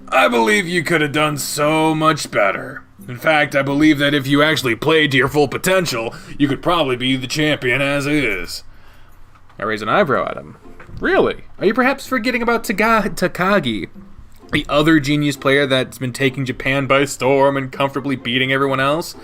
I believe you could have done so much better. In fact, I believe that if you actually played to your full potential, you could probably be the champion as is. I raise an eyebrow at him. Really? Are you perhaps forgetting about Takagi, the other genius player that's been taking Japan by storm and comfortably beating everyone else?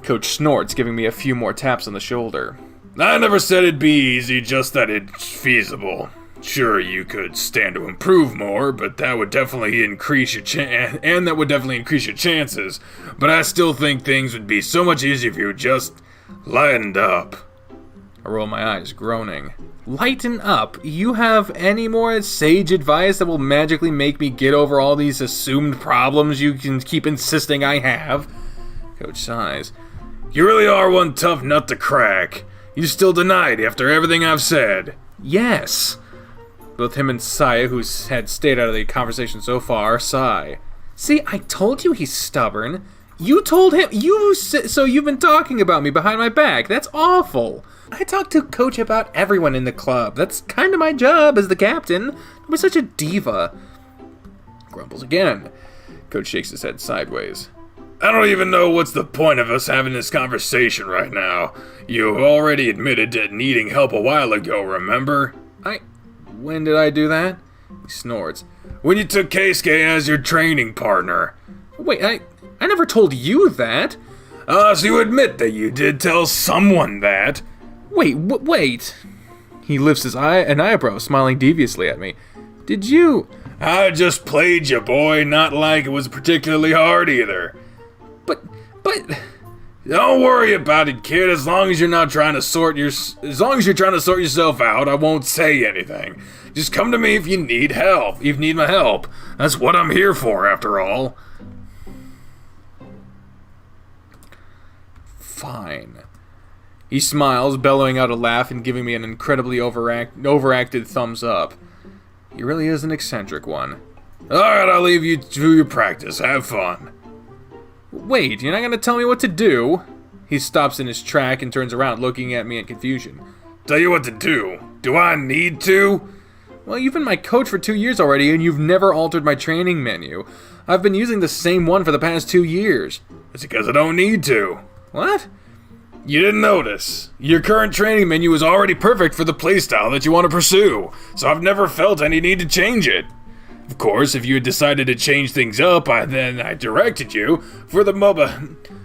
Coach snorts, giving me a few more taps on the shoulder. I never said it'd be easy, just that it's feasible. Sure, you could stand to improve more, but that would definitely increase your chances. But I still think things would be so much easier if you just lightened up. I roll my eyes, groaning. Lighten up? You have any more sage advice that will magically make me get over all these assumed problems you can keep insisting I have? Coach sighs. You really are one tough nut to crack. You still denied after everything I've said. Yes. Both him and Saya, who had stayed out of the conversation so far, sigh. See, I told you he's stubborn. You told him. So you've been talking about me behind my back. That's awful. I talk to Coach about everyone in the club. That's kind of my job as the captain. I'm such a diva. Grumbles again. Coach shakes his head sideways. I don't even know what's the point of us having this conversation right now. You already admitted to needing help a while ago, remember? When did I do that? He snorts. When you took Keisuke as your training partner. Wait, I never told you that. So you admit that you did tell someone that. Wait. He lifts an eyebrow, smiling deviously at me. Did you... I just played you, boy. Not like it was particularly hard either. But... Don't worry about it, kid. As long as you're trying to sort yourself out, I won't say anything. Just come to me if you need help. If you need my help. That's what I'm here for, after all. Fine. He smiles, bellowing out a laugh and giving me an incredibly overacted thumbs up. He really is an eccentric one. Alright, I'll leave you to your practice. Have fun. Wait, you're not gonna tell me what to do? He stops in his track and turns around, looking at me in confusion. Tell you what to do. Do I need to? Well, you've been my coach for 2 years already, and you've never altered my training menu. I've been using the same one for the past 2 years. It's because I don't need to. What? You didn't notice. Your current training menu is already perfect for the playstyle that you want to pursue, so I've never felt any need to change it. Of course, if you had decided to change things up, then I directed you.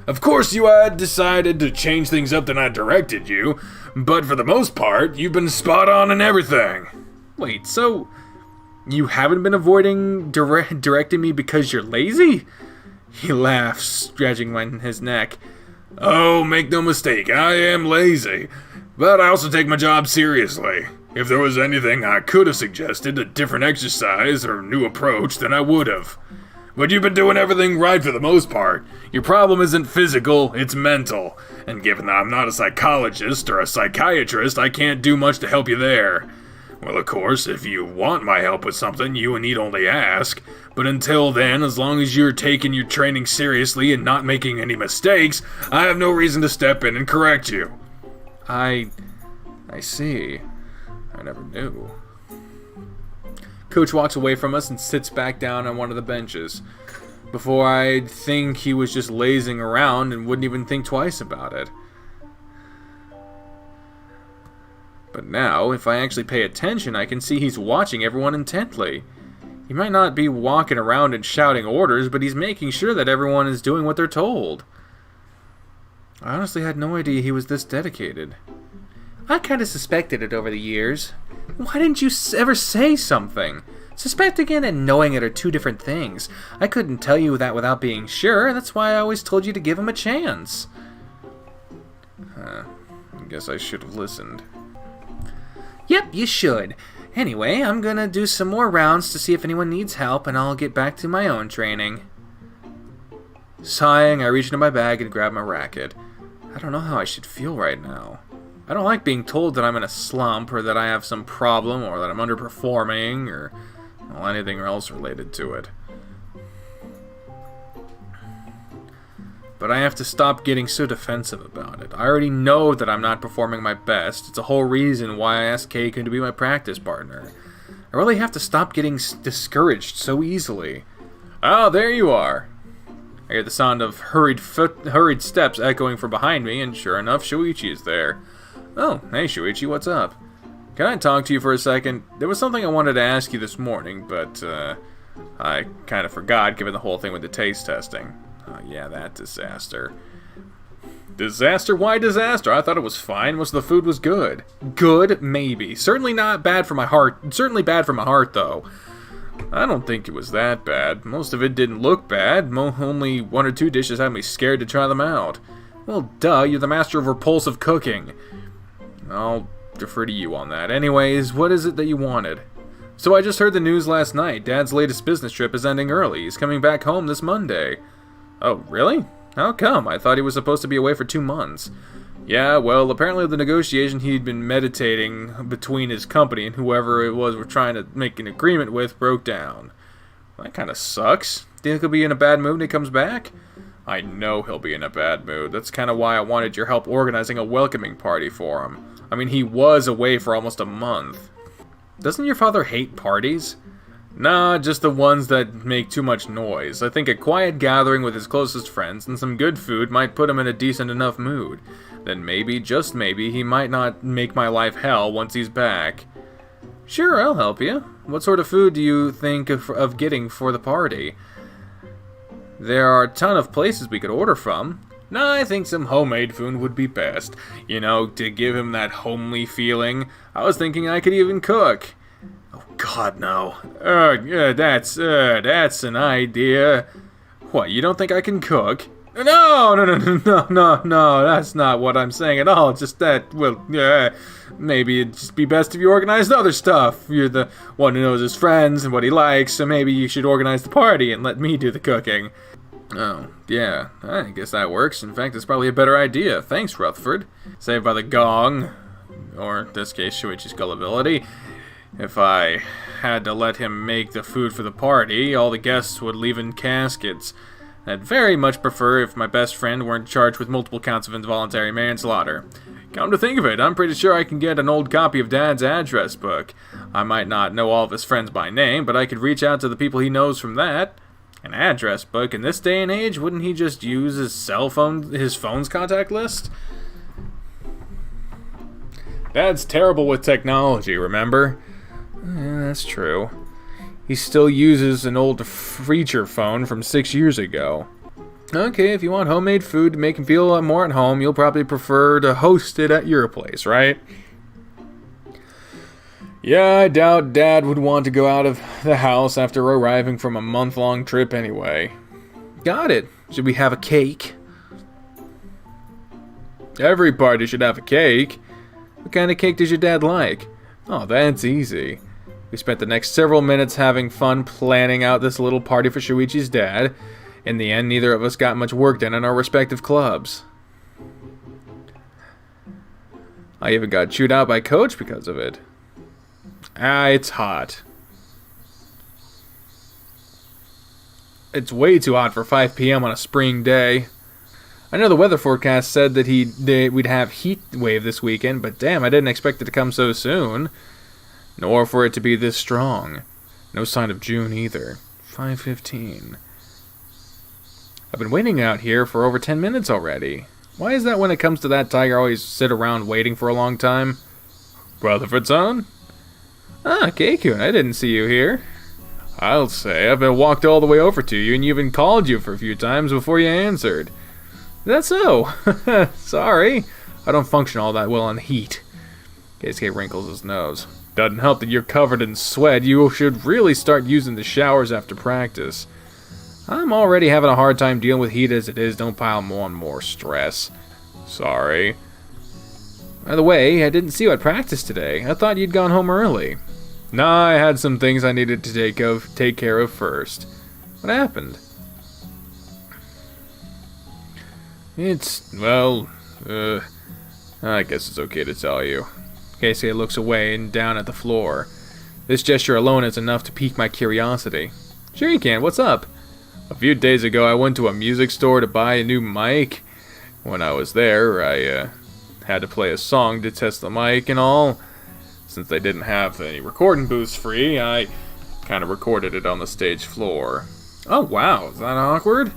Of course, you had decided to change things up, then I directed you. But for the most part, you've been spot on in everything. Wait, so you haven't been avoiding directing me because you're lazy? He laughs, stretching his neck. Oh, make no mistake, I am lazy. But I also take my job seriously. If there was anything I could have suggested, a different exercise or new approach, then I would have. But you've been doing everything right for the most part. Your problem isn't physical, it's mental. And given that I'm not a psychologist or a psychiatrist, I can't do much to help you there. Well, of course, if you want my help with something, you need only ask. But until then, as long as you're taking your training seriously and not making any mistakes, I have no reason to step in and correct you. I see. I never knew. Coach walks away from us and sits back down on one of the benches. Before I'd think he was just lazing around and wouldn't even think twice about it. But now, if I actually pay attention, I can see he's watching everyone intently. He might not be walking around and shouting orders, but he's making sure that everyone is doing what they're told. I honestly had no idea he was this dedicated. I kind of suspected it over the years. Why didn't you ever say something? Suspecting it and knowing it are two different things. I couldn't tell you that without being sure. That's why I always told you to give him a chance. I guess I should have listened. Yep, you should. Anyway, I'm gonna do some more rounds to see if anyone needs help, and I'll get back to my own training. Sighing, I reach into my bag and grab my racket. I don't know how I should feel right now. I don't like being told that I'm in a slump, or that I have some problem, or that I'm underperforming, or anything else related to it. But I have to stop getting so defensive about it. I already know that I'm not performing my best. It's a whole reason why I asked Keiko to be my practice partner. I really have to stop getting discouraged so easily. Oh, there you are. I hear the sound of hurried steps echoing from behind me, and sure enough, Shuichi is there. Oh, hey Shuichi, what's up? Can I talk to you for a second? There was something I wanted to ask you this morning, but I kind of forgot given the whole thing with the taste testing. Oh yeah, that disaster. Disaster? Why disaster? I thought it was fine. Most of the food was good. Good? Maybe. Certainly not bad for my heart. Certainly bad for my heart, though. I don't think it was that bad. Most of it didn't look bad. Only 1 or 2 dishes had me scared to try them out. Well, duh, you're the master of repulsive cooking. I'll defer to you on that. Anyways, what is it that you wanted? So I just heard the news last night. Dad's latest business trip is ending early. He's coming back home this Monday. Oh, really? How come? I thought he was supposed to be away for 2 months. Yeah, well, apparently the negotiation he'd been meditating between his company and whoever it was we're trying to make an agreement with broke down. That kind of sucks. Think he'll be in a bad mood when he comes back? I know he'll be in a bad mood. That's kind of why I wanted your help organizing a welcoming party for him. I mean, he was away for almost a month. Doesn't your father hate parties? Nah, just the ones that make too much noise. I think a quiet gathering with his closest friends and some good food might put him in a decent enough mood. Then maybe, just maybe, he might not make my life hell once he's back. Sure, I'll help you. What sort of food do you think of getting for the party? There are a ton of places we could order from. No, I think some homemade food would be best. You know, to give him that homely feeling. I was thinking I could even cook. Oh God, no. Yeah, that's an idea. What, you don't think I can cook? No, that's not what I'm saying at all. Just that, well, maybe it'd just be best if you organized other stuff. You're the one who knows his friends and what he likes, so maybe you should organize the party and let me do the cooking. Oh, yeah, I guess that works. In fact, it's probably a better idea. Thanks, Rutherford. Saved by the gong, or in this case, Shuichi's gullibility. If I had to let him make the food for the party, all the guests would leave in caskets. I'd very much prefer if my best friend weren't charged with multiple counts of involuntary manslaughter. Come to think of it, I'm pretty sure I can get an old copy of Dad's address book. I might not know all of his friends by name, but I could reach out to the people he knows from that. An address book in this day and age? Wouldn't he just use his phone's contact list? Dad's terrible with technology, remember? Yeah, that's true. He still uses an old feature phone from 6 years ago. Okay, if you want homemade food to make him feel more at home, you'll probably prefer to host it at your place, right? Yeah, I doubt Dad would want to go out of the house after arriving from a month-long trip anyway. Got it. Should we have a cake? Every party should have a cake. What kind of cake does your dad like? Oh, that's easy. We spent the next several minutes having fun planning out this little party for Shuichi's dad. In the end, neither of us got much work done in our respective clubs. I even got chewed out by Coach because of it. It's hot. It's way too hot for 5 p.m. on a spring day. I know the weather forecast said that we'd have heat wave this weekend, but damn, I didn't expect it to come so soon. Nor for it to be this strong. No sign of June either. 5:15. I've been waiting out here for over 10 minutes already. Why is that when it comes to that tiger I always sit around waiting for a long time? Rutherford-san? Ah, Keikun, I didn't see you here. I'll say, I've been walked all the way over to you and even called you for a few times before you answered. Is that so? Sorry. I don't function all that well in heat. Keisuke wrinkles his nose. Doesn't help that you're covered in sweat. You should really start using the showers after practice. I'm already having a hard time dealing with heat as it is. Don't pile more and more stress. Sorry. By the way, I didn't see you at practice today. I thought you'd gone home early. Nah, I had some things I needed to take care of first. What happened? I guess it's okay to tell you. Keisuke looks away and down at the floor. This gesture alone is enough to pique my curiosity. Sure you can, what's up? A few days ago I went to a music store to buy a new mic. When I was there, I had to play a song to test the mic and all. Since they didn't have any recording booths free, I kind of recorded it on the stage floor. Oh wow, is that awkward?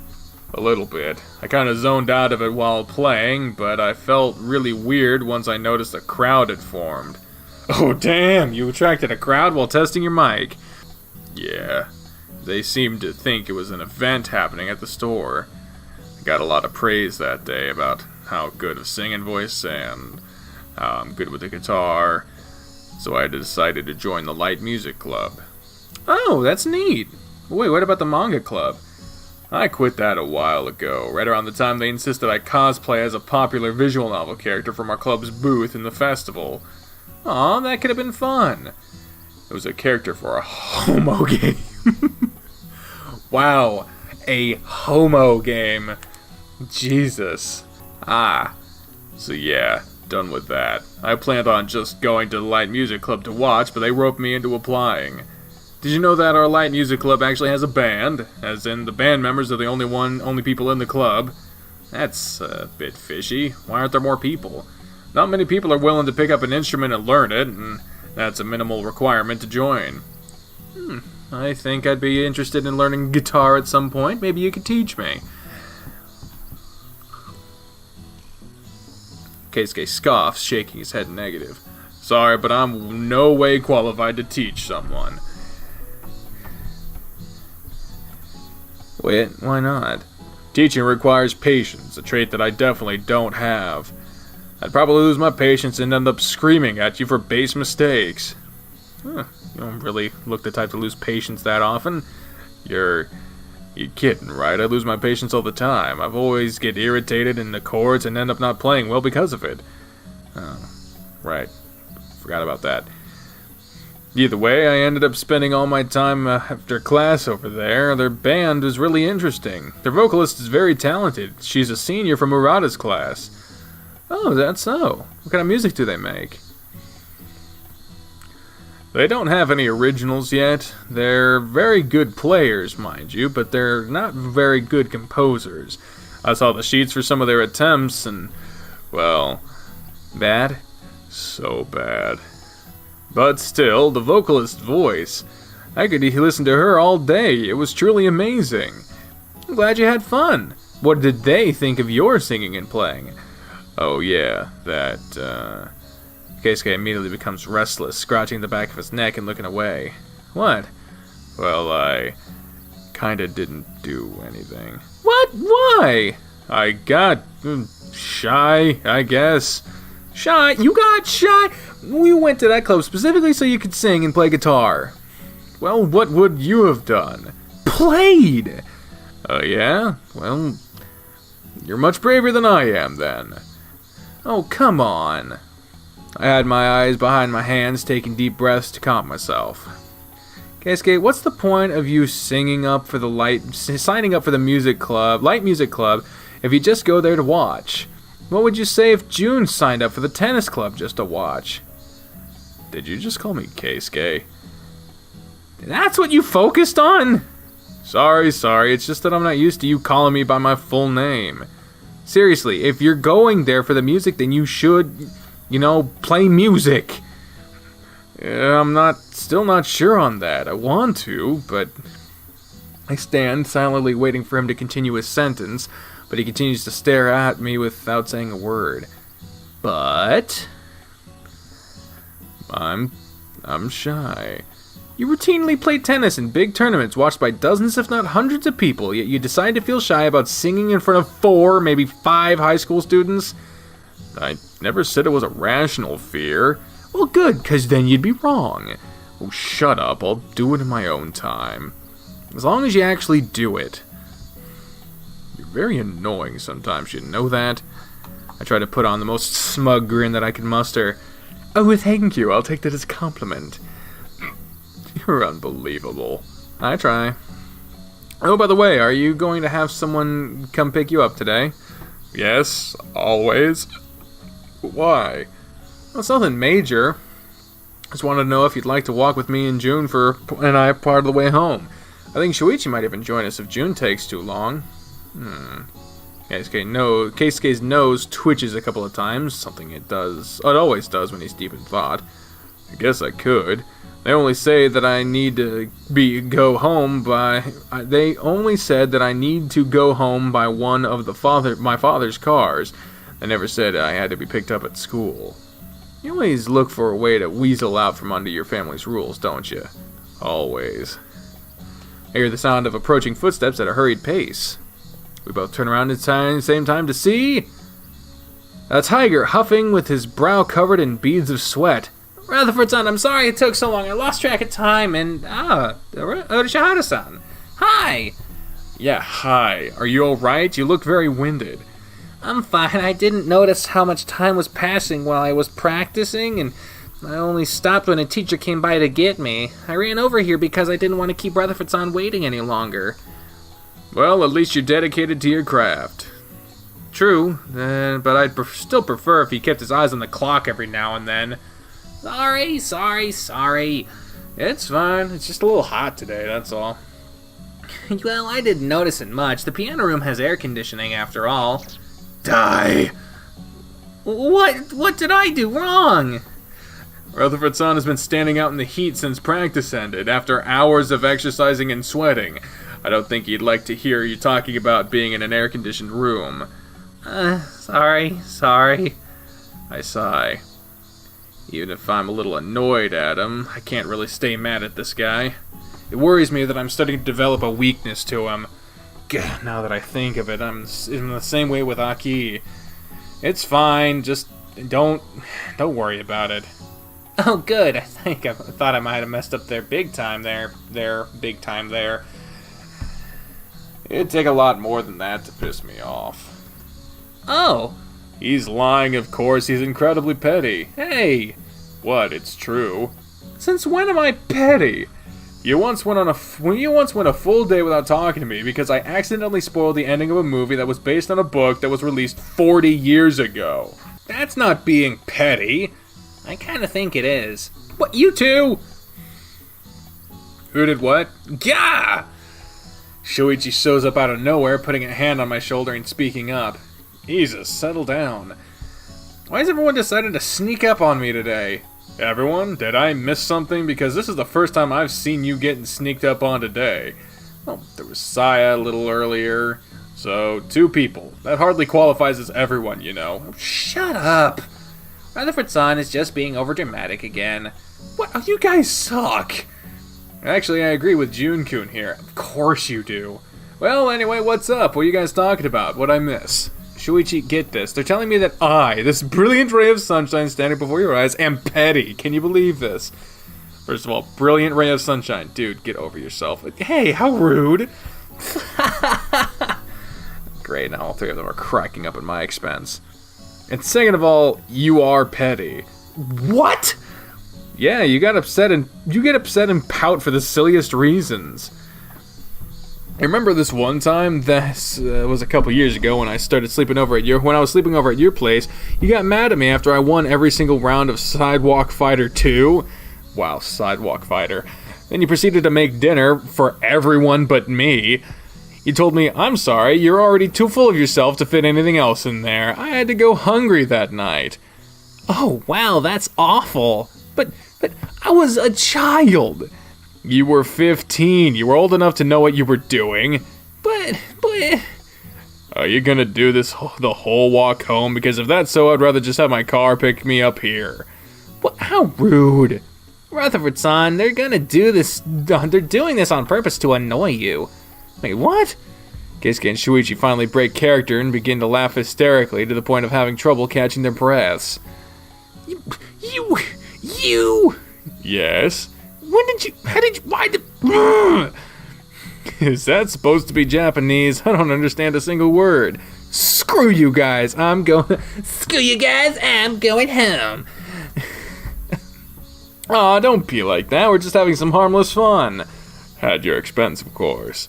A little bit. I kind of zoned out of it while playing, but I felt really weird once I noticed a crowd had formed. Oh damn, you attracted a crowd while testing your mic. Yeah, they seemed to think it was an event happening at the store. I got a lot of praise that day about how good of singing voice and how I'm good with the guitar, so I decided to join the light music club. Oh, that's neat. Wait, what about the manga club? I quit that a while ago, right around the time they insisted I cosplay as a popular visual novel character from our club's booth in the festival. Aw, that could have been fun. It was a character for a homo game. Wow, a homo game. Jesus. So yeah, done with that. I planned on just going to the light music club to watch, but they roped me into applying. Did you know that our light music club actually has a band? As in, the band members are the only people in the club. That's a bit fishy. Why aren't there more people? Not many people are willing to pick up an instrument and learn it, and that's a minimal requirement to join. I think I'd be interested in learning guitar at some point. Maybe you could teach me. Keisuke scoffs, shaking his head negative. Sorry, but I'm no way qualified to teach someone. Wait, why not? Teaching requires patience, a trait that I definitely don't have. I'd probably lose my patience and end up screaming at you for base mistakes. Huh, you don't really look the type to lose patience that often. You're kidding, right? I lose my patience all the time. I've always get irritated in the chords and end up not playing well because of it. Oh, right. Forgot about that. Either way, I ended up spending all my time after class over there. Their band was really interesting. Their vocalist is very talented. She's a senior from Murata's class. Oh, that's so. What kind of music do they make? They don't have any originals yet. They're very good players, mind you, but they're not very good composers. I saw the sheets for some of their attempts, and, well, bad? So bad. But still, the vocalist's voice. I could listen to her all day. It was truly amazing. I'm glad you had fun. What did they think of your singing and playing? Oh yeah, that, Keisuke immediately becomes restless, scratching the back of his neck and looking away. What? Well, I kinda didn't do anything. What? Why? I got shy, I guess. Shy? You got shy? We went to that club specifically so you could sing and play guitar. Well, what would you have done? Played! Yeah? Well, you're much braver than I am, then. Oh, come on. I had my eyes behind my hands, taking deep breaths to calm myself. Keisuke, what's the point of you signing up for the light music club, if you just go there to watch? What would you say if June signed up for the tennis club just to watch? Did you just call me Keisuke? That's what you focused on? Sorry, it's just that I'm not used to you calling me by my full name. Seriously, if you're going there for the music, then you should, play music. I'm still not sure on that. I want to, but I stand silently waiting for him to continue his sentence, but he continues to stare at me without saying a word. But I'm shy. You routinely play tennis in big tournaments watched by dozens if not hundreds of people, yet you decide to feel shy about singing in front of 4, maybe 5 high school students? I never said it was a rational fear. Well, good, because then you'd be wrong. Oh, shut up. I'll do it in my own time. As long as you actually do it. You're very annoying sometimes, you know that? I try to put on the most smug grin that I can muster. Oh, thank you. I'll take that as a compliment. You're unbelievable. I try. Oh, by the way, are you going to have someone come pick you up today? Yes, always. Why? Well, it's nothing major. Just wanted to know if you'd like to walk with me and June and I part of the way home. I think Shuichi might even join us if June takes too long. Keisuke's nose twitches a couple of times, something it always does when he's deep in thought. I guess I could. They only say that I need to go home by one of my father's cars. They never said I had to be picked up at school. You always look for a way to weasel out from under your family's rules, don't you? Always. I hear the sound of approaching footsteps at a hurried pace. We both turn around at the same time to see a tiger huffing with his brow covered in beads of sweat. Rutherford-san, I'm sorry it took so long. I lost track of time, and Shahada-san. Hi! Yeah, hi. Are you alright? You look very winded. I'm fine. I didn't notice how much time was passing while I was practicing, and I only stopped when a teacher came by to get me. I ran over here because I didn't want to keep Rutherford-san waiting any longer. Well, at least you're dedicated to your craft. True, but I'd still prefer if he kept his eyes on the clock every now and then. Sorry. It's fine. It's just a little hot today, that's all. Well, I didn't notice it much. The piano room has air conditioning after all. Die! What did I do wrong? Rutherford-san has been standing out in the heat since practice ended, after hours of exercising and sweating. I don't think he'd like to hear you talking about being in an air-conditioned room. Sorry. I sigh. Even if I'm a little annoyed at him, I can't really stay mad at this guy. It worries me that I'm starting to develop a weakness to him. Now that I think of it, I'm in the same way with Aki. It's fine, just don't worry about it. Oh, good. I thought I might have messed up their big time there. It'd take a lot more than that to piss me off. Oh. He's lying, of course. He's incredibly petty. Hey! What? It's true. Since when am I petty? You once went a full day without talking to me because I accidentally spoiled the ending of a movie that was based on a book that was released 40 years ago. That's not being petty. I kind of think it is. What, you two? Who did what? Gah! Shuichi shows up out of nowhere, putting a hand on my shoulder and speaking up. Jesus, settle down. Why has everyone decided to sneak up on me today? Everyone, did I miss something? Because this is the first time I've seen you getting sneaked up on today. Well, there was Saya a little earlier. So, 2 people. That hardly qualifies as everyone, you know. Oh, shut up! Rutherford-san is just being overdramatic again. What? Oh, you guys suck! Actually, I agree with Jun-kun here. Of course you do. Well, anyway, what's up? What are you guys talking about? What'd I miss? Shuichi, get this. They're telling me that I, this brilliant ray of sunshine standing before your eyes, am petty. Can you believe this? First of all, brilliant ray of sunshine. Dude, get over yourself. Hey, how rude. Great, now all 3 of them are cracking up at my expense. And second of all, you are petty. What? Yeah, you get upset and pout for the silliest reasons. I remember this one time, this was a couple years ago when I started sleeping over at when I was sleeping over at your place. You got mad at me after I won every single round of Sidewalk Fighter 2. Wow, Sidewalk Fighter. Then you proceeded to make dinner for everyone but me. You told me, I'm sorry, you're already too full of yourself to fit anything else in there. I had to go hungry that night. Oh, wow, that's awful. But I was a child. You were 15. You were old enough to know what you were doing. But... Are you gonna do this the whole walk home? Because if that's so, I'd rather just have my car pick me up here. What? How rude. Rutherford-san, they're gonna do this... They're doing this on purpose to annoy you. Wait, what? Keisuke and Shuichi finally break character and begin to laugh hysterically to the point of having trouble catching their breaths. You... Yes? Why the... Is that supposed to be Japanese? I don't understand a single word. Screw you guys, I'm going... Screw you guys, I'm going home. Aw, don't be like that, we're just having some harmless fun. At your expense, of course.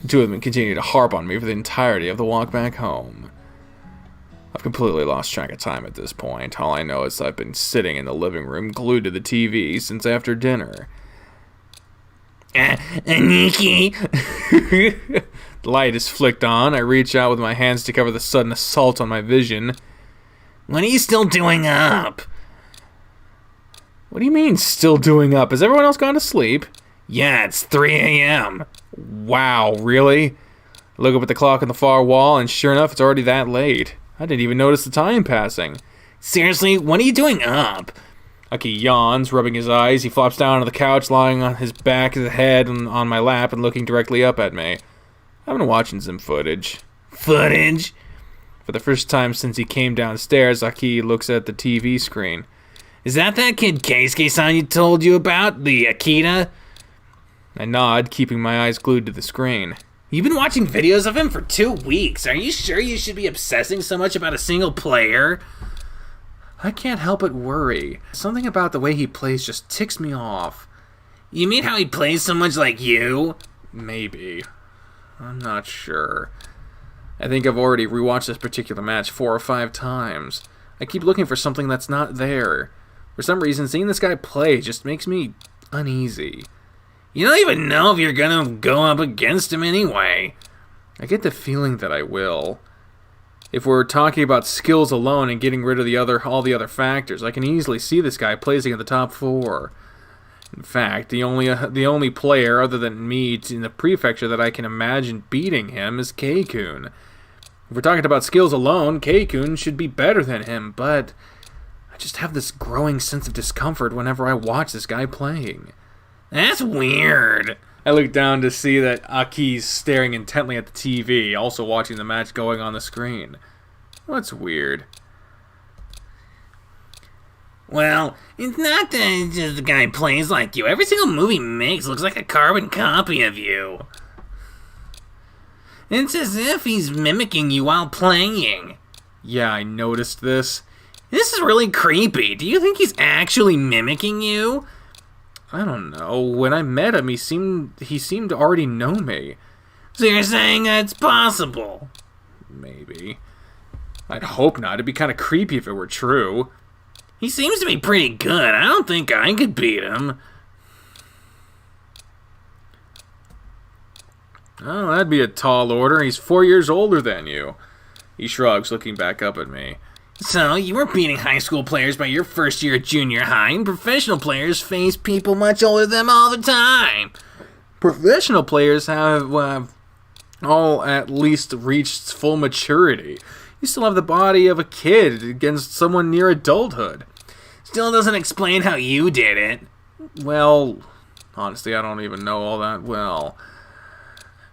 The 2 of them continue to harp on me for the entirety of the walk back home. I've completely lost track of time at this point. All I know is I've been sitting in the living room glued to the TV since after dinner. Nikki. The light is flicked on. I reach out with my hands to cover the sudden assault on my vision. What are you still doing up? What do you mean, still doing up? Has everyone else gone to sleep? Yeah, it's 3 a.m. Wow, really? I look up at the clock on the far wall, and sure enough, it's already that late. I didn't even notice the time passing. Seriously, what are you doing up? Aki yawns, rubbing his eyes. He flops down on the couch, lying on his back, his head on my lap, and looking directly up at me. I've been watching some footage. Footage? For the first time since he came downstairs, Aki looks at the TV screen. Is that kid Keisuke-san you told you about? The Akita? I nod, keeping my eyes glued to the screen. You've been watching videos of him for 2 weeks. Are you sure you should be obsessing so much about a single player? I can't help but worry. Something about the way he plays just ticks me off. You mean how he plays so much like you? Maybe. I'm not sure. I think I've already rewatched this particular match 4 or 5 times. I keep looking for something that's not there. For some reason, seeing this guy play just makes me uneasy. You don't even know if you're gonna go up against him anyway. I get the feeling that I will. If we're talking about skills alone and getting rid of all the other factors, I can easily see this guy placing in the top 4. In fact, the only player other than me in the prefecture that I can imagine beating him is Kei-kun. If we're talking about skills alone, Kei-kun should be better than him, but I just have this growing sense of discomfort whenever I watch this guy playing. That's weird. I look down to see that Aki's staring intently at the TV, also watching the match going on the screen. What's weird? Well, it's not that just the guy plays like you. Every single movie he makes looks like a carbon copy of you. It's as if he's mimicking you while playing. Yeah, I noticed this. This is really creepy. Do you think he's actually mimicking you? I don't know. When I met him, he seemed to already know me. So you're saying that's possible? Maybe. I'd hope not. It'd be kind of creepy if it were true. He seems to be pretty good. I don't think I could beat him. Oh, that'd be a tall order. He's 4 years older than you. He shrugs, looking back up at me. So, you were beating high school players by your first year at junior high, and professional players face people much older than them all the time. Professional players have all at least reached full maturity. You still have the body of a kid against someone near adulthood. Still doesn't explain how you did it. Well, honestly, I don't even know all that well.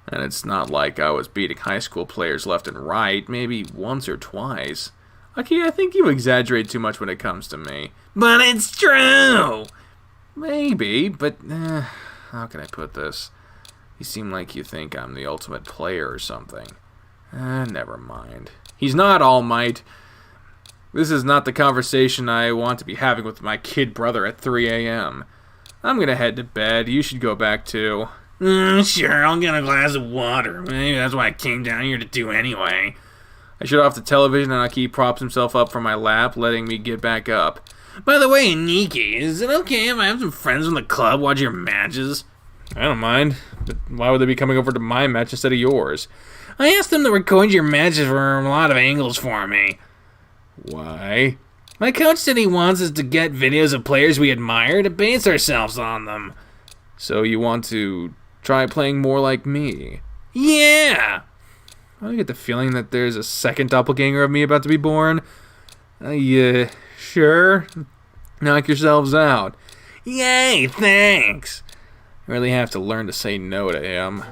And it's not like I was beating high school players left and right, maybe once or twice. Okay, I think you exaggerate too much when it comes to me. But it's true! Maybe, but how can I put this? You seem like you think I'm the ultimate player or something. Never mind. He's not All Might. This is not the conversation I want to be having with my kid brother at 3 a.m. I'm gonna head to bed. You should go back too. Sure, I'll get a glass of water. Maybe that's what I came down here to do anyway. I shut off the television and Aki props himself up from my lap, letting me get back up. By the way, Nikki, is it okay if I have some friends from the club watch your matches? I don't mind, but why would they be coming over to my match instead of yours? I asked them to record your matches from a lot of angles for me. Why? My coach said he wants us to get videos of players we admire to base ourselves on them. So you want to try playing more like me? Yeah! I get the feeling that there's a second doppelganger of me about to be born. Yeah, sure. Knock yourselves out. Yay, thanks! I really have to learn to say no to him.